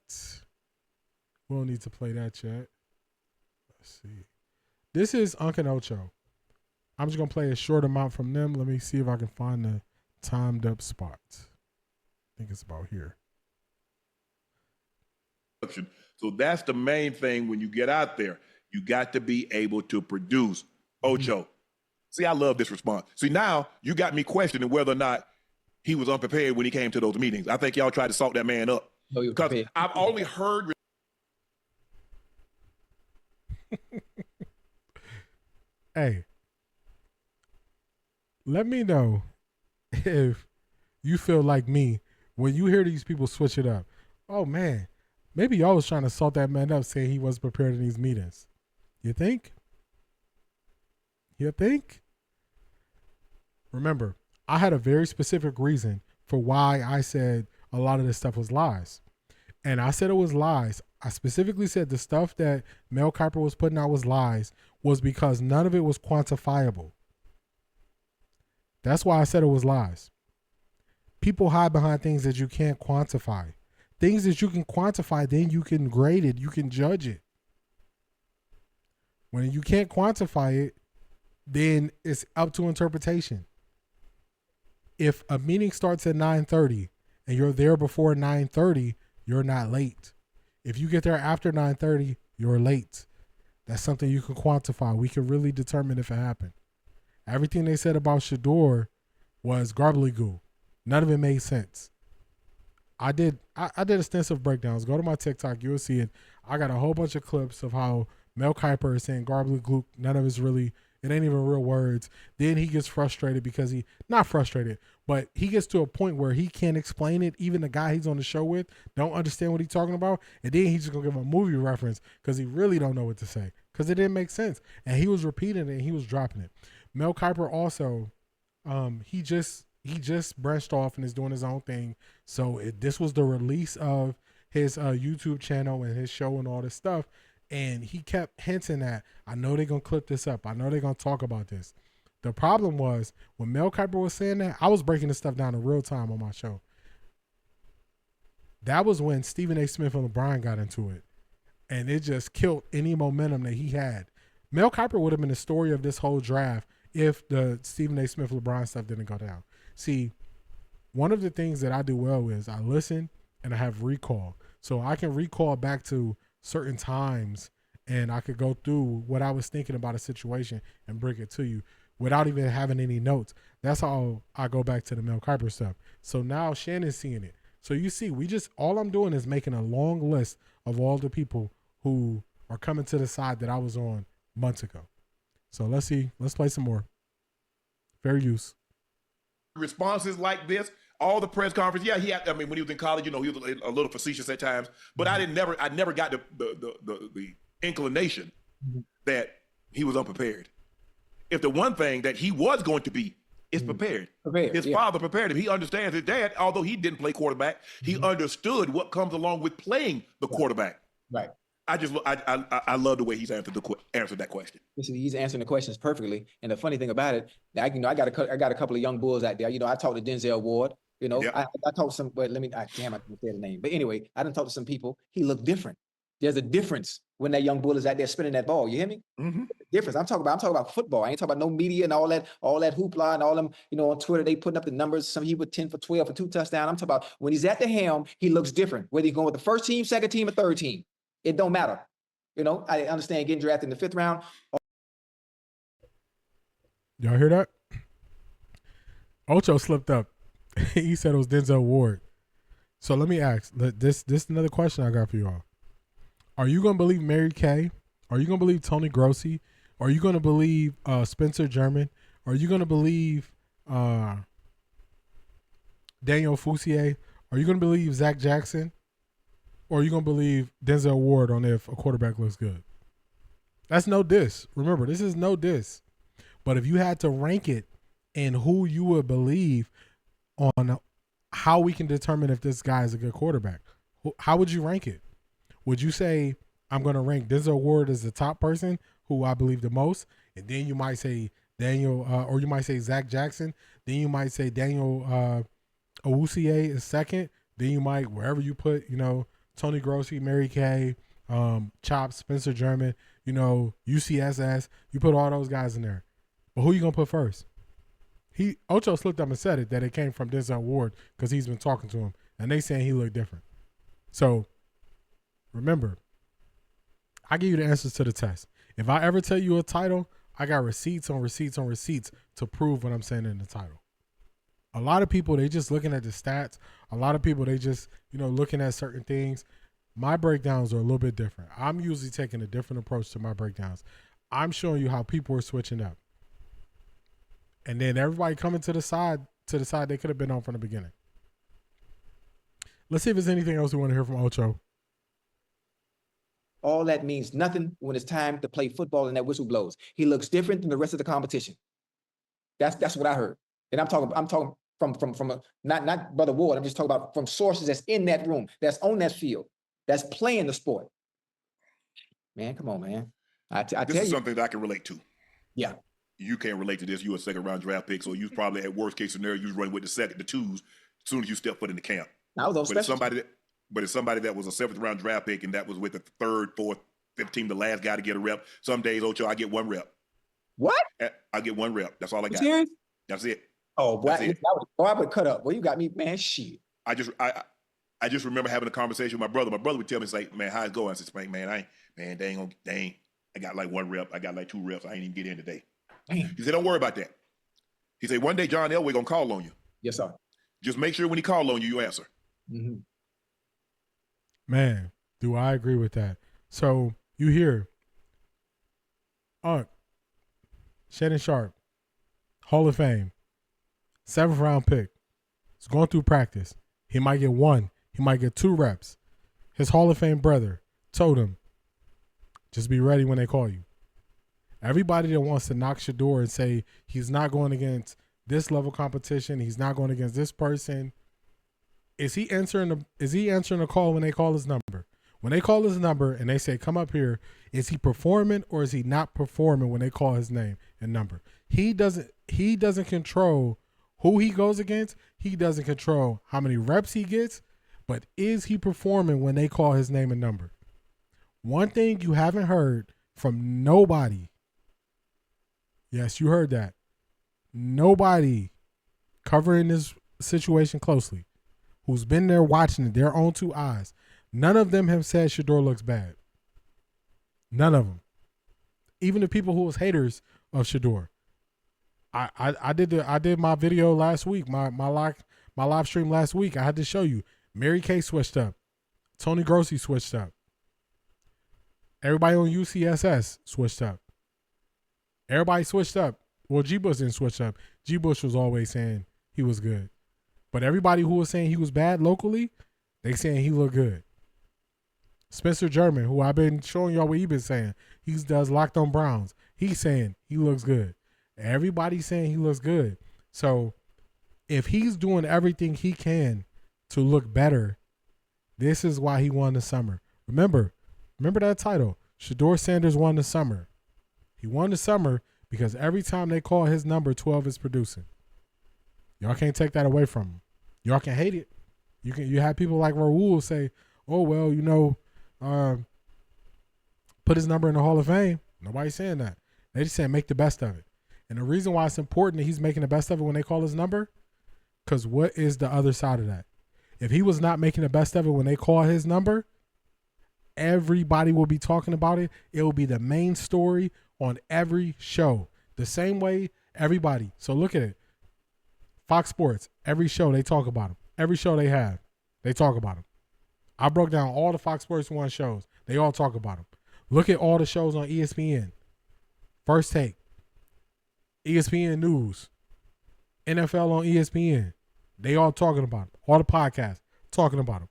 We don't need to play that yet. Let's see. This is Uncle Ocho. I'm just going to play a short amount from them. Let me see if I can find the timed up spot. I think it's about here. So that's the main thing when you get out there. You got to be able to produce. Ocho. See, I love this response. See, now you got me questioning whether or not he was unprepared when he came to those meetings. I think y'all tried to salt that man up. Because I've only heard. Hey, let me know if you feel like me when you hear these people switch it up. Oh, man, maybe y'all was trying to salt that man up saying he wasn't prepared in these meetings. You think? You think? Remember, I had a very specific reason for why I said a lot of this stuff was lies. And I said it was lies. I specifically said the stuff that Mel Kiper was putting out was lies was because none of it was quantifiable. That's why I said it was lies. People hide behind things that you can't quantify. Things that you can quantify, then you can grade it. You can judge it. When you can't quantify it, then it's up to interpretation. If a meeting starts at 9:30 and you're there before 9:30, you're not late. If you get there after 9:30, you're late. That's something you can quantify. We can really determine if it happened. Everything they said about Shedeur was garbly-goo. None of it made sense. I did extensive breakdowns. Go to my TikTok, you'll see it. I got a whole bunch of clips of how Mel Kiper is saying garbly-goo. None of it's really It ain't even real words. Then he gets frustrated because not frustrated, but he gets to a point where he can't explain it. Even the guy he's on the show with don't understand what he's talking about. And then he's just going to give a movie reference because he really don't know what to say because it didn't make sense. And he was repeating it and he was dropping it. Mel Kiper also, he just branched off and is doing his own thing. So this was the release of his YouTube channel and his show and all this stuff. And he kept hinting at, I know they're going to clip this up. I know they're going to talk about this. The problem was when Mel Kiper was saying that, I was breaking this stuff down in real time on my show. That was when Stephen A. Smith and LeBron got into it. And it just killed any momentum that he had. Mel Kiper would have been the story of this whole draft if the Stephen A. Smith LeBron stuff didn't go down. See, one of the things that I do well is I listen and I have recall. So I can recall back to certain times and I could go through what I was thinking about a situation and bring it to you without even having any notes. That's how I go back to the Mel Kiper stuff. So now Shannon's seeing it. So you see, all I'm doing is making a long list of all the people who are coming to the side that I was on months ago. So let's see. Let's play some more. Fair use. Responses like this, all the press conference. Yeah, when he was in college, he was a little facetious at times, but I never got the inclination that he was unprepared. If the one thing that he was going to be is prepared. His father prepared him. He understands his dad, although he didn't play quarterback, he understood what comes along with playing the quarterback. Right. I love the way he's answered that question. Listen, he's answering the questions perfectly. And the funny thing about it, I got a couple of young bulls out there. I talked to Denzel Ward. I talked to some. But I didn't say the name. But anyway, I didn't talk to some people. He looked different. There's a difference when that young bull is out there spinning that ball. You hear me? Mm-hmm. Difference. I'm talking about football. I ain't talking about no media and all that hoopla and all them. On Twitter they putting up the numbers. Some he with 10 for 12 for 2 touchdowns. I'm talking about when he's at the helm, he looks different. Whether he's going with the first team, second team, or third team, it don't matter. I understand getting drafted in the 5th round. Y'all hear that? Ocho slipped up. He said it was Denzel Ward. So let me ask. This is another question I got for y'all. Are you going to believe Mary Kay? Are you going to believe Tony Grossi? Are you going to believe Spencer German? Are you going to believe Daniel Fousier? Are you going to believe Zach Jackson? Or are you going to believe Denzel Ward on if a quarterback looks good? That's no diss. Remember, this is no diss. But if you had to rank it in who you would believe on how we can determine if this guy is a good quarterback, how would you rank it? Would you say, I'm going to rank Denzel Ward as the top person who I believe the most? And then you might say Daniel, or you might say Zach Jackson. Then you might say Daniel Owusie is second. Then you might, wherever you put, Tony Grossi, Mary Kay, Chop, Spencer German, UCSS. You put all those guys in there. But who you going to put first? Ocho slipped up and said it, that it came from Denzel Ward because he's been talking to him. And they saying he looked different. So, remember, I give you the answers to the test. If I ever tell you a title, I got receipts on receipts on receipts to prove what I'm saying in the title. A lot of people, they just looking at the stats. A lot of people, they just, looking at certain things. My breakdowns are a little bit different. I'm usually taking a different approach to my breakdowns. I'm showing you how people are switching up. And then everybody coming to the side they could have been on from the beginning. Let's see if there's anything else we want to hear from Ocho. All that means nothing when it's time to play football and that whistle blows. He looks different than the rest of the competition. That's what I heard. And I'm talking from not Brother Ward. I'm just talking about from sources that's in that room, that's on that field, that's playing the sport. Man, come on, man. I tell you. This is something that I can relate to. Yeah. You can't relate to this. You're a second-round draft pick, so you probably, at worst-case scenario, you run with the twos as soon as you step foot in the camp. But it's somebody that was a 7th-round draft pick and that was with the 3rd, 4th, 5th team, the last guy to get a rep. Some days, Ocho, I get 1 rep. What? I get 1 rep. That's all I got. Serious? That's it. Oh, boy, I would cut up. Well, you got me, man, shit. I just remember having a conversation with my brother. My brother would tell me, say, man, how it going? I said, man, I got like 1 rep. I got like 2 reps. I ain't even get in today. Damn. He said, don't worry about that. He said, one day John Elway gonna call on you. Yes, sir. Just make sure when he call on you, you answer. Mm-hmm. Man, do I agree with that? So you hear, Shedeur Sharp, Hall of Fame, 7th round pick. He's going through practice. He might get 1. He might get 2 reps. His Hall of Fame brother told him, just be ready when they call you. Everybody that wants to knock Shedeur and say he's not going against this level competition, he's not going against this person, is he answering the call when they call his number? When they call his number and they say, come up here, is he performing or is he not performing when they call his name and number? He doesn't control who he goes against. He doesn't control how many reps he gets, but is he performing when they call his name and number? One thing you haven't heard from nobody, yes, you heard that, nobody covering this situation closely, who's been there watching it, their own 2 eyes, none of them have said Shedeur looks bad. None of them. Even the people who was haters of Shedeur. I did my video last week, my live stream last week. I had to show you. Mary Kay switched up. Tony Grossi switched up. Everybody on UCSS switched up. Everybody switched up. Well, G. Bush didn't switch up. G. Bush was always saying he was good. But everybody who was saying he was bad locally, they saying he looked good. Spencer German, who I've been showing y'all what he been saying, he does Locked on Browns. He's saying he looks good. Everybody's saying he looks good. So if he's doing everything he can to look better, this is why he won the summer. Remember that title. Shedeur Sanders won the summer. He won the summer because every time they call his number, 12 is producing. Y'all can't take that away from him. Y'all can hate it. You have people like Raul say, oh, well, put his number in the Hall of Fame. Nobody's saying that. They just saying make the best of it. And the reason why it's important that he's making the best of it when they call his number, because what is the other side of that? If he was not making the best of it when they call his number, everybody will be talking about it. It will be the main story on every show. The same way everybody. So look at it. Fox Sports, every show they talk about him. Every show they have, they talk about him. I broke down all the Fox Sports 1 shows. They all talk about him. Look at all the shows on ESPN. First Take, ESPN News, NFL on ESPN. They all talking about him. All the podcasts talking about him.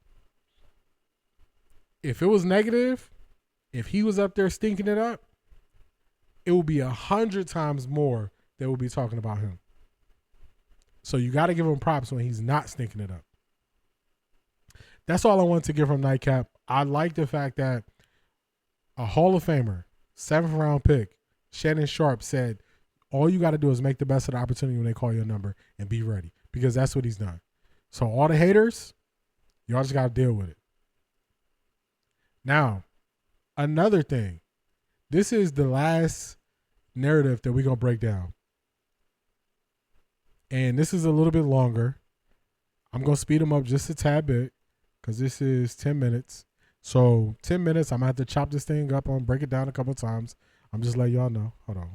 If it was negative, if he was up there stinking it up, it would be 100 times more that would be talking about him. So you got to give him props when he's not stinking it up. That's all I want to give from Nightcap. I like the fact that a Hall of Famer, 7th round pick, Shedeur Sharp said, all you got to do is make the best of the opportunity when they call your number and be ready, because that's what he's done. So all the haters, y'all just got to deal with it. Now, another thing. This is the last narrative that we're going to break down. And this is a little bit longer. I'm going to speed them up just a tad bit because this is 10 minutes. So 10 minutes, I'm going to have to chop this thing up. I'm going to break it down a couple of times. I'm just letting y'all know. Hold on.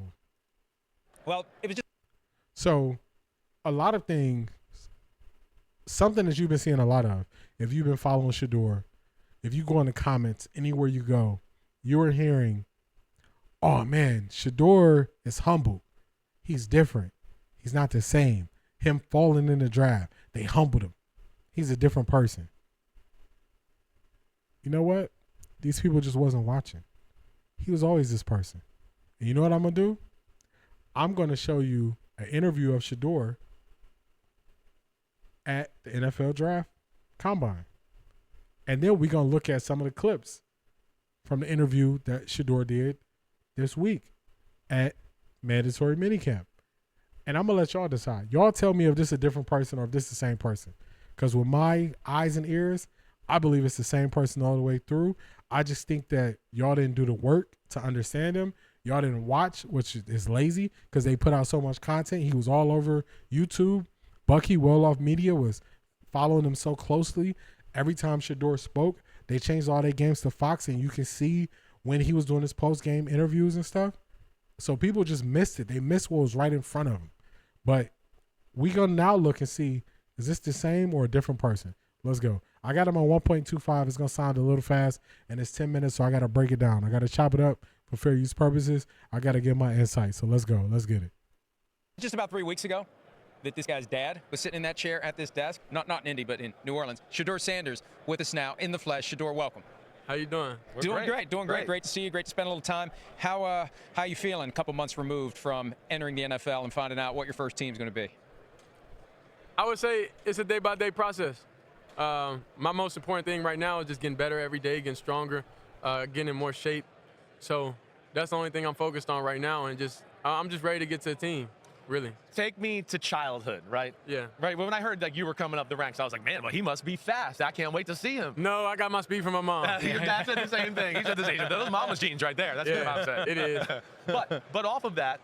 Well, it was just... So a lot of things, something that you've been seeing a lot of, if you've been following Shedeur, if you go in the comments, anywhere you go, you are hearing, oh man, Shedeur is humble. He's different. He's not the same. Him falling in the draft, they humbled him. He's a different person. You know what? These people just wasn't watching. He was always this person. And you know what I'm going to do? I'm going to show you an interview of Shedeur at the NFL Draft Combine. And then we're going to look at some of the clips from the interview that Shedeur did this week at mandatory minicamp. And I'm going to let y'all decide. Y'all tell me if this is a different person or if this is the same person. Because with my eyes and ears, I believe it's the same person all the way through. I just think that y'all didn't do the work to understand him. Y'all didn't watch, which is lazy because they put out so much content. He was all over YouTube. Bucky Well-Off Media was following him so closely. Every time Shedeur spoke, they changed all their games to Fox, and you can see when he was doing his post-game interviews and stuff. So people just missed it. They missed what was right in front of them. But we gonna now look and see, is this the same or a different person? Let's go. I got him on 1.25. It's gonna sound a little fast, and it's 10 minutes, so I gotta break it down. I gotta chop it up for fair use purposes, I got to get my insight. So let's go. Let's get it. Just about 3 weeks ago, that this guy's dad was sitting in that chair at this desk, not in Indy, but in New Orleans. Shedeur Sanders with us now in the flesh. Shedeur, welcome. How you doing? Doing great. Great to see you. Great to spend a little time. How you feeling a couple months removed from entering the NFL and finding out what your first team's going to be? I would say it's a day-by-day process. My most important thing right now is just getting better every day, getting stronger, getting in more shape. So that's the only thing I'm focused on right now, and I'm just ready to get to the team. Really. Take me to childhood, right? Yeah. Right. When I heard that you were coming up the ranks, I was like, man, well, he must be fast. I can't wait to see him. No, I got my speed from my mom. Your dad said the same thing. He said the same thing. Those mama's jeans right there. That's what Mom said. It is. But off of that,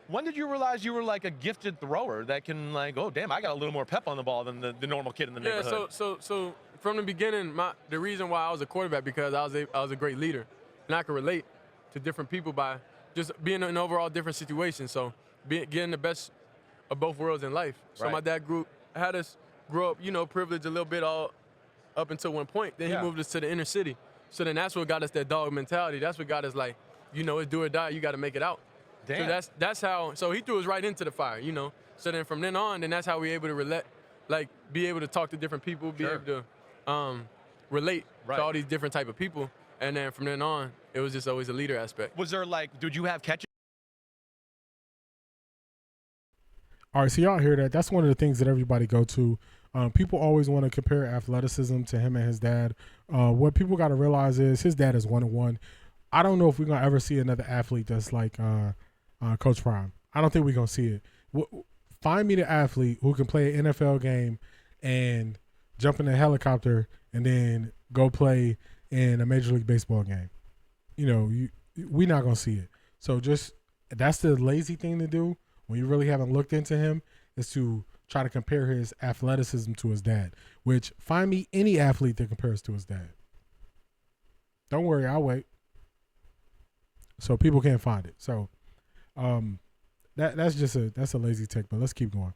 when did you realize you were like a gifted thrower that can like, oh, damn, I got a little more pep on the ball than the normal kid in the neighborhood? Yeah, so from the beginning, the reason why I was a quarterback because I was a great leader. And I could relate to different people by just being in overall different situations. So getting the best of both worlds in life. So my dad had us grow up, privileged a little bit all up until one point. Then he moved us to the inner city. So then that's what got us that dog mentality. That's what got us like, it's do or die. You got to make it out. Damn. So that's how. So he threw us right into the fire, So then from then on, that's how we able to relate, be able to talk to different people, be able to relate to all these different type of people. And then from then on, it was just always a leader aspect. Was there did you have catches? All right, so y'all hear that. That's one of the things that everybody go to. People always want to compare athleticism to him and his dad. What people got to realize is his dad is 1-1. I don't know if we're going to ever see another athlete that's like Coach Prime. I don't think we're going to see it. Find me the athlete who can play an NFL game and jump in a helicopter and then go play in a Major League Baseball game. We're not going to see it. So that's the lazy thing to do. When you really haven't looked into him, is to try to compare his athleticism to his dad, which find me any athlete that compares to his dad. Don't worry, I'll wait. So people can't find it. So that's a lazy take, but let's keep going.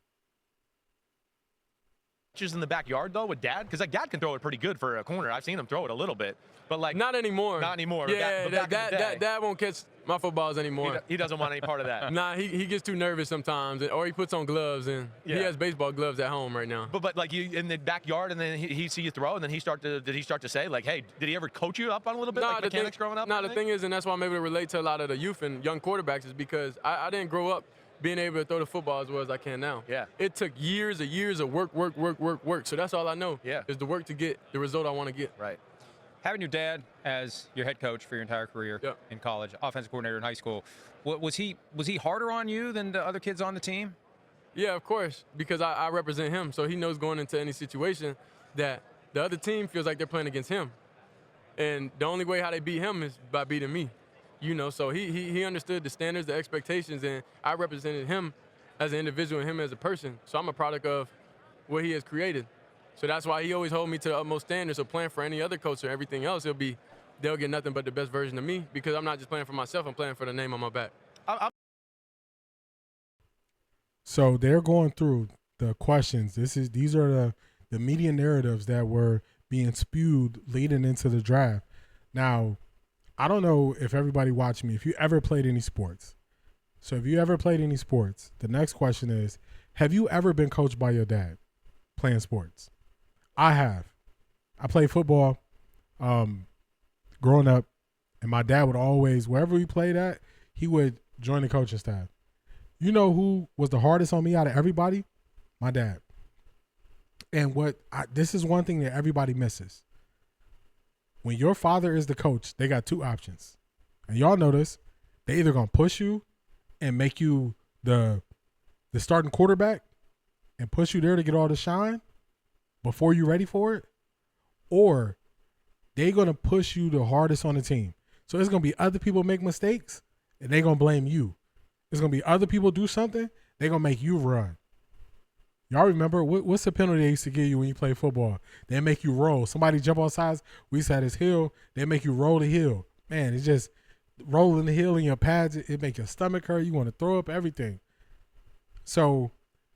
In the backyard though with dad, because dad can throw it pretty good for a corner. I've seen him throw it a little bit, but not anymore. Not anymore. Yeah, dad won't catch my footballs anymore. He doesn't want any part of that. Nah, he gets too nervous sometimes, or he puts on gloves, and he has baseball gloves at home right now. But you in the backyard, and then he see you throw, and then did he start to say like, hey, did he ever coach you up on a little bit like mechanics growing up? No, the thing is, and that's why I'm able to relate to a lot of the youth and young quarterbacks, is because I didn't grow up being able to throw the football as well as I can now. Yeah. It took years of work. So that's all I know. Is the work to get the result I want to get. Right. Having your dad as your head coach for your entire career in college, offensive coordinator in high school, was he harder on you than the other kids on the team? Yeah, of course, because I represent him, so he knows going into any situation that the other team feels like they're playing against him. And the only way how they beat him is by beating me. So he understood the standards, the expectations, and I represented him as an individual and him as a person. So I'm a product of what he has created. So that's why he always hold me to the utmost standards. So playing for any other coach or everything else, they'll get nothing but the best version of me, because I'm not just playing for myself, I'm playing for the name on my back. So they're going through the questions. These are the media narratives that were being spewed leading into the draft. Now, I don't know if everybody watched me, if you ever played any sports. So if you ever played any sports, the next question is, have you ever been coached by your dad playing sports? I have. I played football growing up, and my dad would always, wherever we played at, he would join the coaching staff. You know who was the hardest on me out of everybody? My dad. And this is one thing that everybody misses. When your father is the coach, they got two options. And y'all know this. They either going to push you and make you the starting quarterback and push you there to get all the shine before you're ready for it, or they're going to push you the hardest on the team. So it's going to be other people make mistakes, and they're going to blame you. It's going to be other people do something, they're going to make you run. Y'all remember, what's the penalty they used to give you when you play football? They make you roll. Somebody jump on sides. We used to have this hill. They make you roll the hill. Man, it's just rolling the hill in your pads. It make your stomach hurt. You want to throw up, everything. So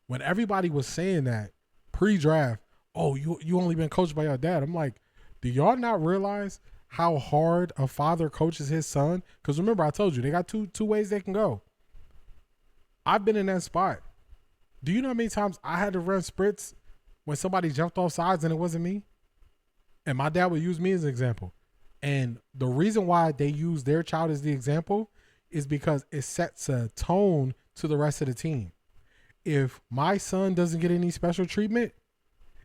when everybody was saying that pre-draft, oh, you only been coached by your dad. I'm like, do y'all not realize how hard a father coaches his son. Because remember, I told you, they got two ways they can go. I've been in that spot. Do you know how many times I had to run sprints when somebody jumped off sides and it wasn't me? And my dad would use me as an example. And the reason why they use their child as the example is because it sets a tone to the rest of the team. If my son doesn't get any special treatment,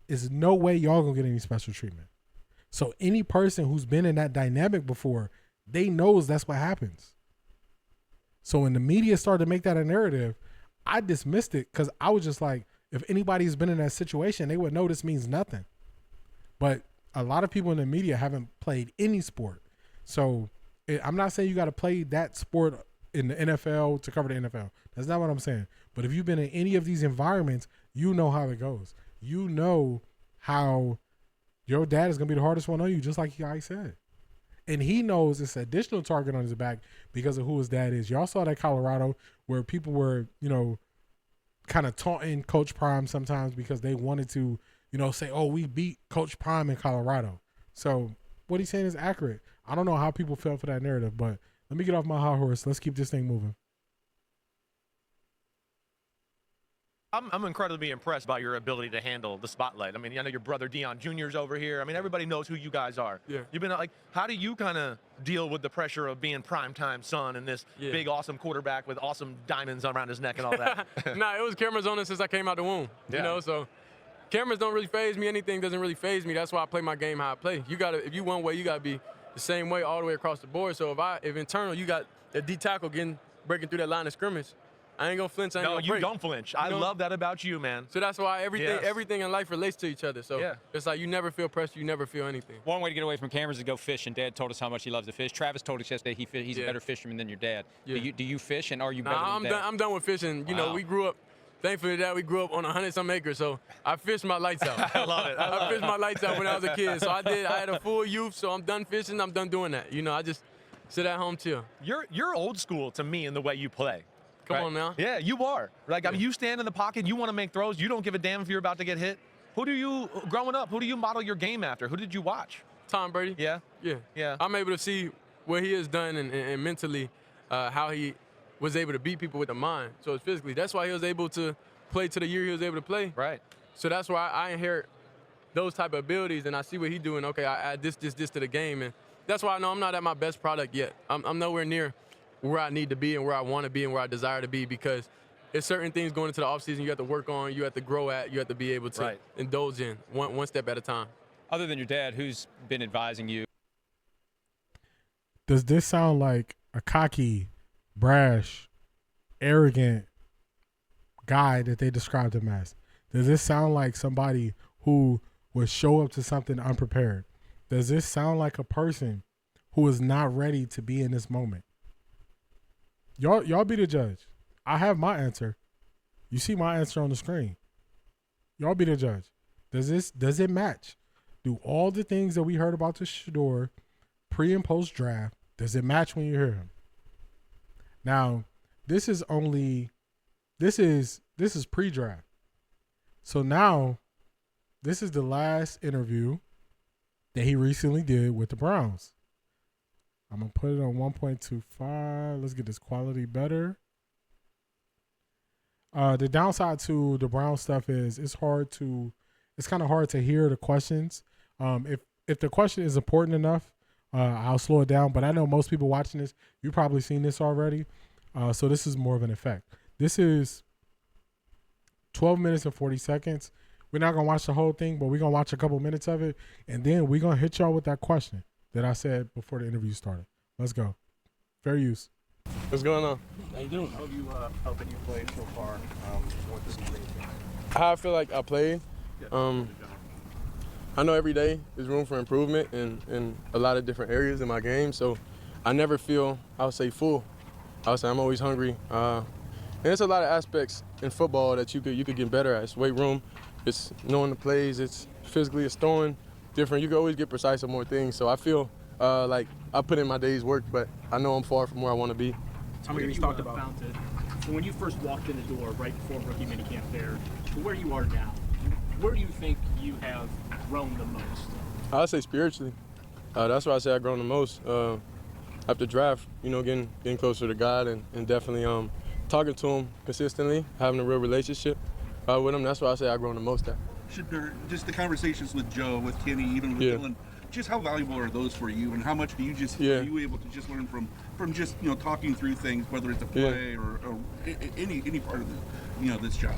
there's no way y'all gonna get any special treatment. So any person who's been in that dynamic before, they knows that's what happens. So when the media started to make that a narrative, I dismissed it because I was just like, if anybody's been in that situation, they would know this means nothing. But a lot of people in the media haven't played any sport. So I'm not saying you got to play that sport in the NFL to cover the NFL. That's not what I'm saying. But if you've been in any of these environments, you know how it goes. You know how your dad is going to be the hardest one on you, just like I said. And he knows it's an additional target on his back because of who his dad is. Y'all saw that Colorado where people were, kind of taunting Coach Prime sometimes because they wanted to, say, oh, we beat Coach Prime in Colorado. So what he's saying is accurate. I don't know how people fell for that narrative, but let me get off my high horse. Let's keep this thing moving. I'm incredibly impressed by your ability to handle the spotlight. I mean, I know your brother Deion Jr.'s over here. I mean, everybody knows who you guys are. Yeah. You've been like, how do you kind of deal with the pressure of being primetime son and this big, awesome quarterback with awesome diamonds around his neck and all that? Nah, it was cameras on it since I came out the womb. Yeah. So cameras don't really faze me. Anything doesn't really faze me. That's why I play my game how I play. If you one way, you gotta be the same way all the way across the board. So if internal, you got the D tackle breaking through that line of scrimmage, I ain't gonna flinch. No, you don't flinch. I love that about you, man. So that's why everything in life relates to each other. So it's like you never feel pressure, you never feel anything. One way to get away from cameras is to go fish, and Dad told us how much he loves to fish. Travis told us yesterday he's a better fisherman than your dad. Yeah. Do you fish, and are you better than Dad? I'm done with fishing. Wow. We grew up. Thankfully, we grew up on 100-some acres, so I fished my lights out. I love it. I fished my lights out when I was a kid. So I had a full youth, so I'm done fishing. I'm done doing that. I just sit at home, chill. You're old school to me in the way you play. Come on now. Yeah, you are. Like, I mean, you stand in the pocket, you want to make throws, you don't give a damn if you're about to get hit. Growing up, who do you model your game after? Who did you watch? Tom Brady. Yeah? Yeah. I'm able to see what he has done and mentally how he was able to beat people with the mind. So it's physically. That's why he was able to play to the year he was able to play. Right. So that's why I inherit those type of abilities, and I see what he's doing. Okay, I add this to the game, and that's why I know I'm not at my best product yet. I'm nowhere near where I need to be and where I want to be and where I desire to be, because there's certain things going into the offseason you have to work on, you have to grow at, you have to be able to indulge in one step at a time. Other than your dad, who's been advising you? Does this sound like a cocky, brash, arrogant guy that they described him as? Does this sound like somebody who would show up to something unprepared? Does this sound like a person who is not ready to be in this moment? Y'all be the judge. I have my answer. You see my answer on the screen. Y'all be the judge. Does it match? Do all the things that we heard about the Shedeur pre and post draft, does it match when you hear him? Now, this is pre-draft. So now, this is the last interview that he recently did with the Browns. I'm going to put it on 1.25. Let's get this quality better. The downside to the Brown stuff is it's kind of hard to hear the questions. If the question is important enough, I'll slow it down. But I know most people watching this, you've probably seen this already. So this is more of an effect. This is 12 minutes and 40 seconds. We're not going to watch the whole thing, but we're going to watch a couple minutes of it. And then we're going to hit y'all with that question that I said before the interview started. Let's go. Fair use. What's going on? How you doing? How have you helping you play so far with the season? How I feel like I played. I know every day there's room for improvement in a lot of different areas in my game. So I never feel, I would say, full. I would say I'm always hungry. And there's a lot of aspects in football that you could get better at. It's weight room. It's knowing the plays. It's physically, it's throwing different. You can always get precise on more things. So I feel like I put in my day's work, but I know I'm far from where I want to be. How many talked about? So when you first walked in the door right before rookie minicamp there, to where you are now, where do you think you have grown the most? I would say spiritually. That's why I say I've grown the most after draft. You know, getting closer to God and definitely talking to him consistently, having a real relationship with him. That's why I say I've grown the most at. Just the conversations with Joe, with Kenny, even with Dylan, just how valuable are those for you, and how much do you just are you able to just learn from just talking through things, whether it's a play or any part of the this job?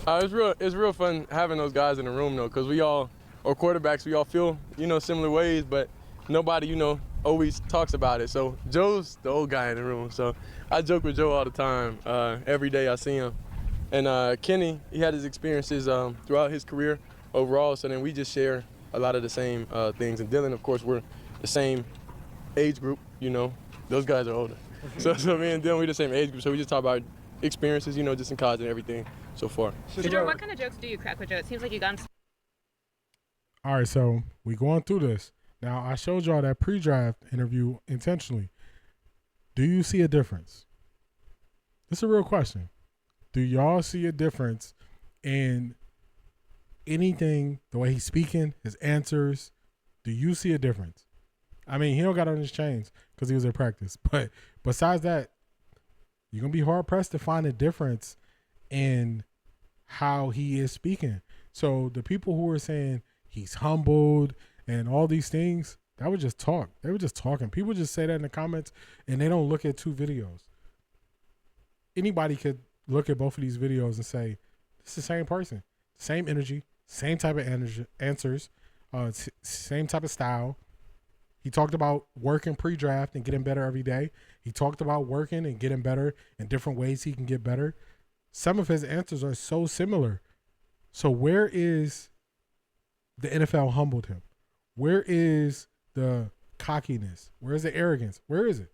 It's real fun having those guys in the room though, because we all are quarterbacks. We all feel similar ways, but nobody always talks about it. So Joe's the old guy in the room, so I joke with Joe all the time. Every day I see him. And Kenny, he had his experiences throughout his career overall, so then we just share a lot of the same things. And Dylan, of course, we're the same age group, Those guys are older. So me and Dylan, we're the same age group, so we just talk about experiences, just in college and everything so far. Shedeur, what kind of jokes do you crack with Joe? It seems like you got him. All right, so we going through this. Now, I showed y'all that pre-draft interview intentionally. Do you see a difference? This is a real question. Do y'all see a difference in anything, the way he's speaking, his answers? Do you see a difference? I mean, he don't got on his chains because he was at practice. But besides that, you're going to be hard-pressed to find a difference in how he is speaking. So the people who are saying he's humbled and all these things, that was just talk. They were just talking. People just say that in the comments, and they don't look at 2 videos. Anybody could look at both of these videos and say, it's the same person, same energy, same type of answers, same type of style. He talked about working pre-draft and getting better every day. He talked about working and getting better in different ways he can get better. Some of his answers are so similar. So where is the NFL humbled him? Where is the cockiness? Where is the arrogance? Where is it?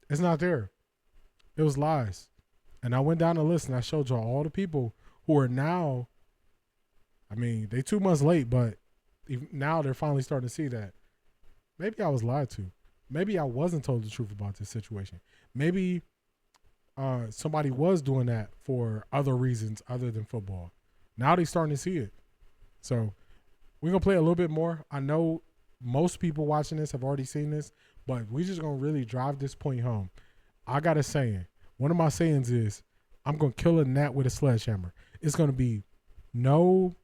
It's not there. It was lies. And I went down the list and I showed y'all all the people who are now, I mean, they 2 months late, but now they're finally starting to see that maybe I was lied to. Maybe I wasn't told the truth about this situation. Maybe somebody was doing that for other reasons other than football. Now they're starting to see it. So we're going to play a little bit more. I know most people watching this have already seen this, but we're just going to really drive this point home. I got a saying. One of my sayings is, I'm going to kill a gnat with a sledgehammer. It's going to be no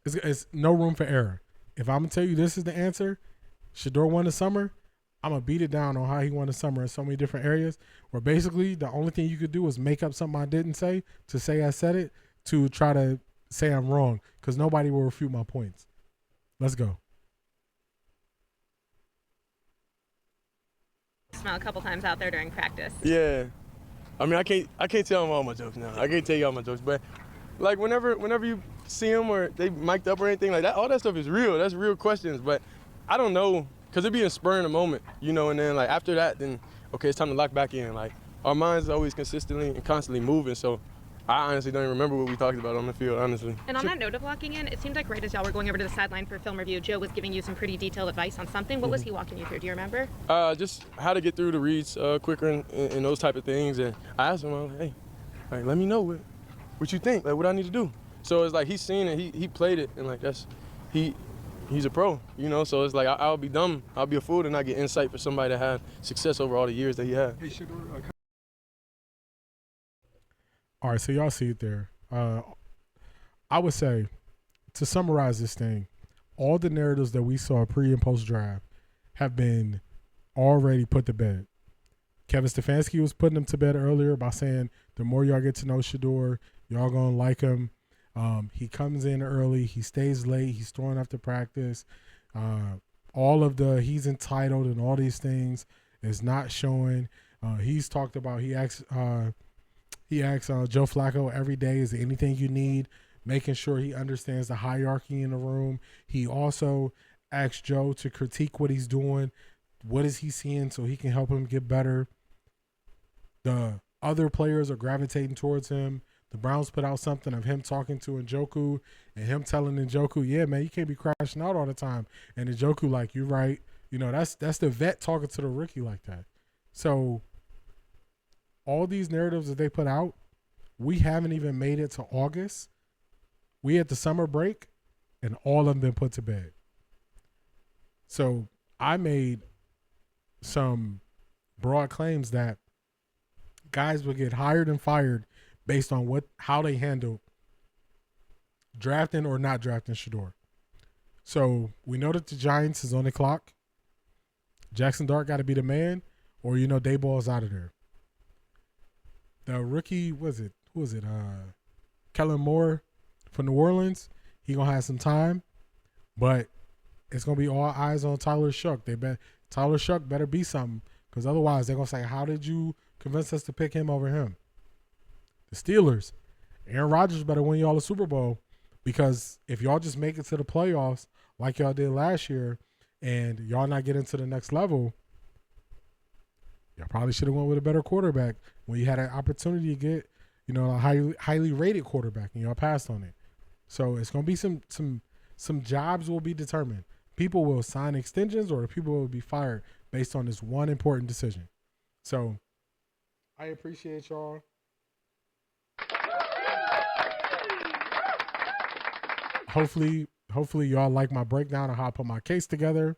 it's no room for error. If I'm going to tell you this is the answer, Shedeur won the summer, I'm going to beat it down on how he won the summer in so many different areas, where basically the only thing you could do is make up something I didn't say to say I said it, to try to say I'm wrong, because nobody will refute my points. Let's go. Smile a couple times out there during practice. Yeah. I mean, I can't tell them all my jokes now. I can't tell you all my jokes, but like whenever you see them or they mic'd up or anything like that, all that stuff is real. That's real questions, but I don't know, because it be a spur in the moment, and then like after that, then okay, it's time to lock back in. Like our minds are always consistently and constantly moving, so I honestly don't even remember what we talked about on the field, honestly. And on that note of locking in, it seemed like right as y'all were going over to the sideline for film review, Joe was giving you some pretty detailed advice on something. What was he walking you through? Do you remember? Just how to get through the reads quicker and those type of things. And I asked him, I was like, hey, like, let me know what you think, like what I need to do. So it's like he's seen it, he played it, and like he's a pro, So it's like I'll be dumb, I'll be a fool to not get insight for somebody that had success over all the years that he had. Hey, Shedeur, All right, so y'all see it there. I would say, to summarize this thing, all the narratives that we saw pre and post draft have been already put to bed. Kevin Stefanski was putting them to bed earlier by saying the more y'all get to know Shedeur, y'all gonna like him. He comes in early, he stays late, he's throwing after practice. All of the he's entitled and all these things is not showing. He's talked about, he asks Joe Flacco every day, is there anything you need? Making sure he understands the hierarchy in the room. He also asks Joe to critique what he's doing. What is he seeing so he can help him get better? The other players are gravitating towards him. The Browns put out something of him talking to Njoku and him telling Njoku, yeah, man, you can't be crashing out all the time. And Njoku like, you're right. That's the vet talking to the rookie like that. So all these narratives that they put out, we haven't even made it to August. We at the summer break, and all of them been put to bed. So I made some broad claims that guys would get hired and fired based on how they handle drafting or not drafting Shedeur. So we know that the Giants is on the clock. Jackson Dart got to be the man, or Dayball's out of there. The rookie, who was it? Kellen Moore from New Orleans. He gonna have some time, but it's gonna be all eyes on Tyler Shough. Tyler Shough better be something, because otherwise they're gonna say, "How did you convince us to pick him over him?" The Steelers, Aaron Rodgers better win y'all a Super Bowl, because if y'all just make it to the playoffs like y'all did last year, and y'all not getting to the next level, y'all probably should have went with a better quarterback when you had an opportunity to get, a highly rated quarterback, and y'all passed on it. So it's gonna be some jobs will be determined. People will sign extensions, or people will be fired based on this one important decision. So I appreciate y'all. Hopefully y'all like my breakdown of how I put my case together.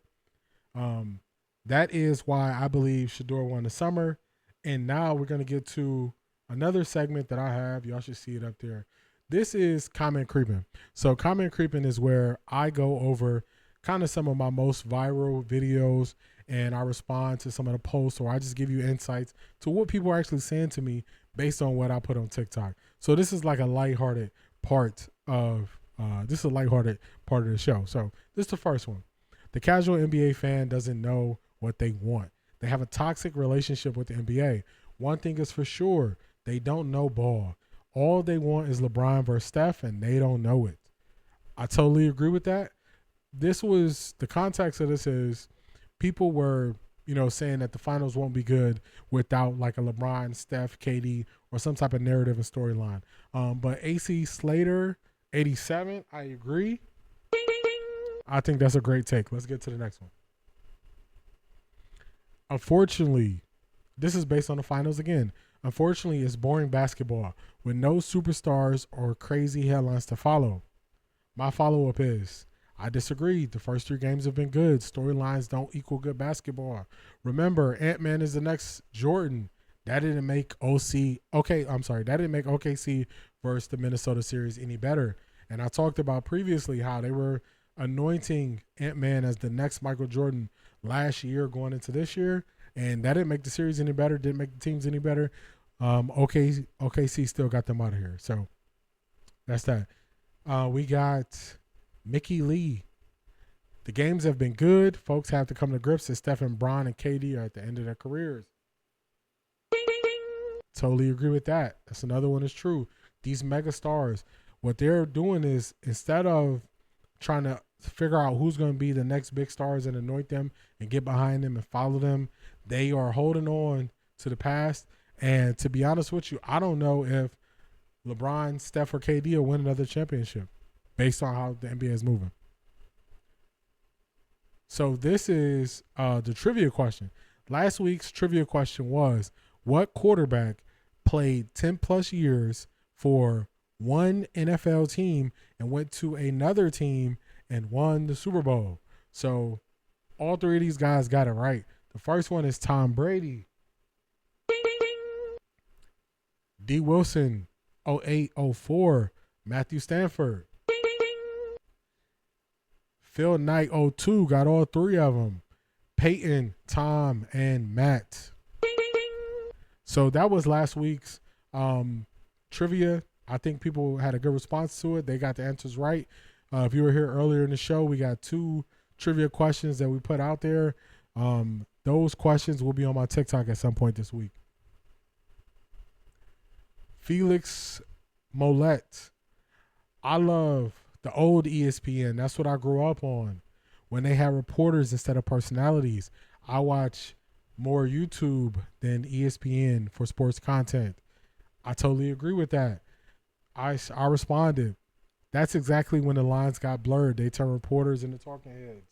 That is why I believe Shedeur won the summer. And now we're going to get to another segment that I have. Y'all should see it up there. This is Comment Creeping. So Comment Creeping is where I go over kind of some of my most viral videos, and I respond to some of the posts, or I just give you insights to what people are actually saying to me based on what I put on TikTok. So this is like a lighthearted part of the show. So this is the first one. The casual NBA fan doesn't know what they want. They have a toxic relationship with the NBA. One thing is for sure, they don't know ball. All they want is LeBron versus Steph, and they don't know it. I totally agree with that. The context of this is people were, saying that the finals won't be good without like a LeBron, Steph, KD, or some type of narrative and storyline. But AC Slater 87, I agree. I think that's a great take. Let's get to the next one. Unfortunately, this is based on the finals again. Unfortunately, it's boring basketball with no superstars or crazy headlines to follow. My follow-up is, I disagree. The first 3 games have been good. Storylines don't equal good basketball. Remember, Ant-Man is the next Jordan. That didn't make that didn't make OKC versus the Minnesota series any better. And I talked about previously how they were anointing Ant-Man as the next Michael Jordan last year going into this year. And that didn't make the series any better, didn't make the teams any better. OKC still got them out of here. So that's that. We got Mickey Lee. The games have been good. Folks have to come to grips that Stephen, Bron, and KD are at the end of their careers. Totally agree with that. That's another one that's true. These mega stars, what they're doing is, instead of trying to figure out who's going to be the next big stars and anoint them and get behind them and follow them, they are holding on to the past. And to be honest with you, I don't know if LeBron, Steph, or KD will win another championship based on how the NBA is moving. So this is the trivia question. Last week's trivia question was, what quarterback played 10 plus years for one NFL team and went to another team and won the Super Bowl? So all 3 of these guys got it right. The first one is Tom Brady. D. Wilson, 08-04, Matthew Stafford. Phil Knight, 02, got all 3 of them. Peyton, Tom, and Matt. So that was last week's trivia. I think people had a good response to it. They got the answers right. If you were here earlier in the show, we got 2 trivia questions that we put out there. Those questions will be on my TikTok at some point this week. Felix Mollett. I love the old ESPN. That's what I grew up on. When they had reporters instead of personalities. I watch more YouTube than ESPN for sports content. I totally agree with that. I responded. That's exactly when the lines got blurred. They turned reporters into talking heads.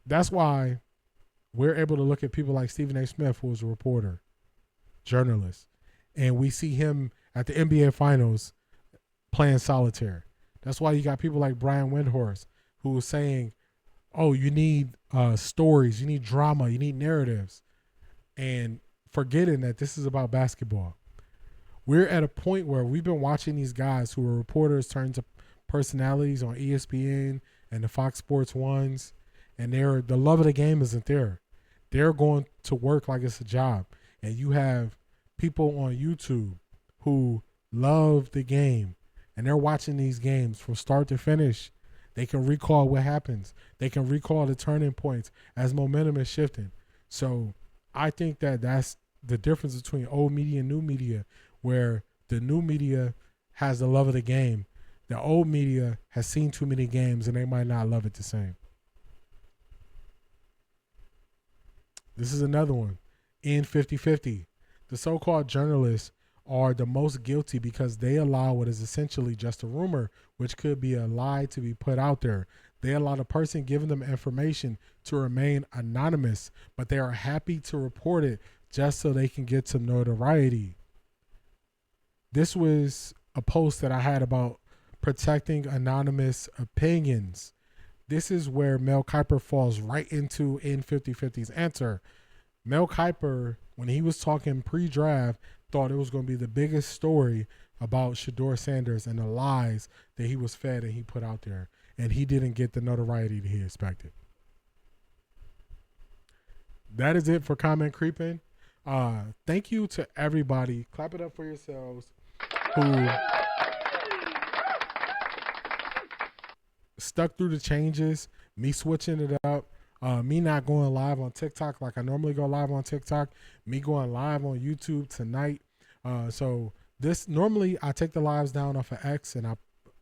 That's why we're able to look at people like Stephen A. Smith, who was a reporter, journalist, and we see him at the NBA Finals playing solitaire. That's why you got people like Brian Windhorst who was saying, oh, you need stories, you need drama, you need narratives, and forgetting that this is about basketball. We're at a point where we've been watching these guys who are reporters turn to personalities on ESPN and the Fox Sports ones, and the love of the game isn't there. They're going to work like it's a job. And you have people on YouTube who love the game, and they're watching these games from start to finish. They can recall what happens. They can recall the turning points as momentum is shifting. So I think that that's the difference between old media and new media, where the new media has the love of the game. The old media has seen too many games, and they might not love it the same. This is another one. In 50-50, the so-called journalists are the most guilty because they allow what is essentially just a rumor, which could be a lie, to be put out there. They allow the person giving them information to remain anonymous, but they are happy to report it just so they can get some notoriety. This was a post that I had about protecting anonymous opinions. This is where Mel Kiper falls right into in 50-50's answer. Mel Kiper, when he was talking pre-draft, thought it was going to be the biggest story about Shedeur Sanders and the lies that he was fed and he put out there. And he didn't get the notoriety that he expected. That is it for Comment Creeping. Thank you to everybody. Clap it up for yourselves who stuck through the changes, me switching it up, me not going live on TikTok like I normally go live on TikTok, me going live on YouTube tonight. So this, normally I take the lives down off of X and I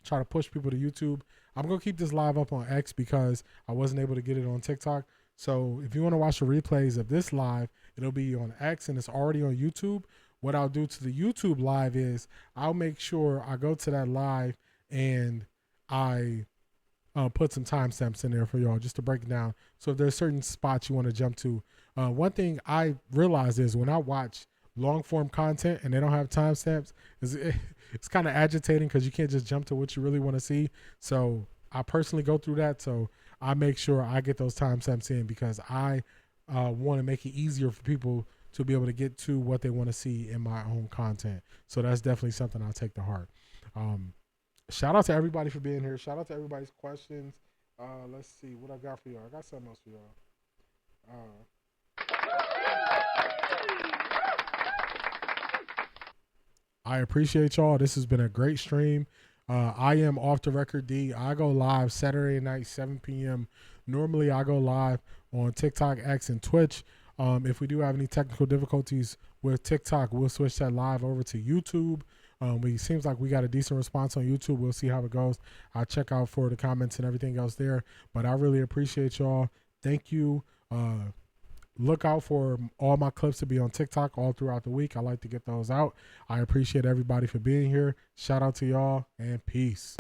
try to push people to YouTube. I'm going to keep this live up on X because I wasn't able to get it on TikTok. So if you want to watch the replays of this live, it'll be on X and it's already on YouTube. What I'll do to the YouTube live is I'll make sure I go to that live and I put some timestamps in there for y'all just to break it down. So if there's certain spots you want to jump to. One thing I realize is when I watch long form content and they don't have timestamps, it's kind of agitating because you can't just jump to what you really want to see. So I personally go through that. So I make sure I get those timestamps in because I want to make it easier for people to be able to get to what they want to see in my own content. So that's definitely something I'll take to heart. Shout out to everybody for being here. Shout out to everybody's questions. Let's see what I got for y'all. I got something else for y'all. I appreciate y'all. This has been a great stream. I am Offtharecorddee. I go live Saturday night, 7 p.m. Normally, I go live on TikTok, X, and Twitch. If we do have any technical difficulties with TikTok, we'll switch that live over to YouTube. Seems like we got a decent response on YouTube. We'll see how it goes. I'll check out for the comments and everything else there. But I really appreciate y'all. Thank you. Look out for all my clips to be on TikTok all throughout the week. I like to get those out. I appreciate everybody for being here. Shout out to y'all and peace.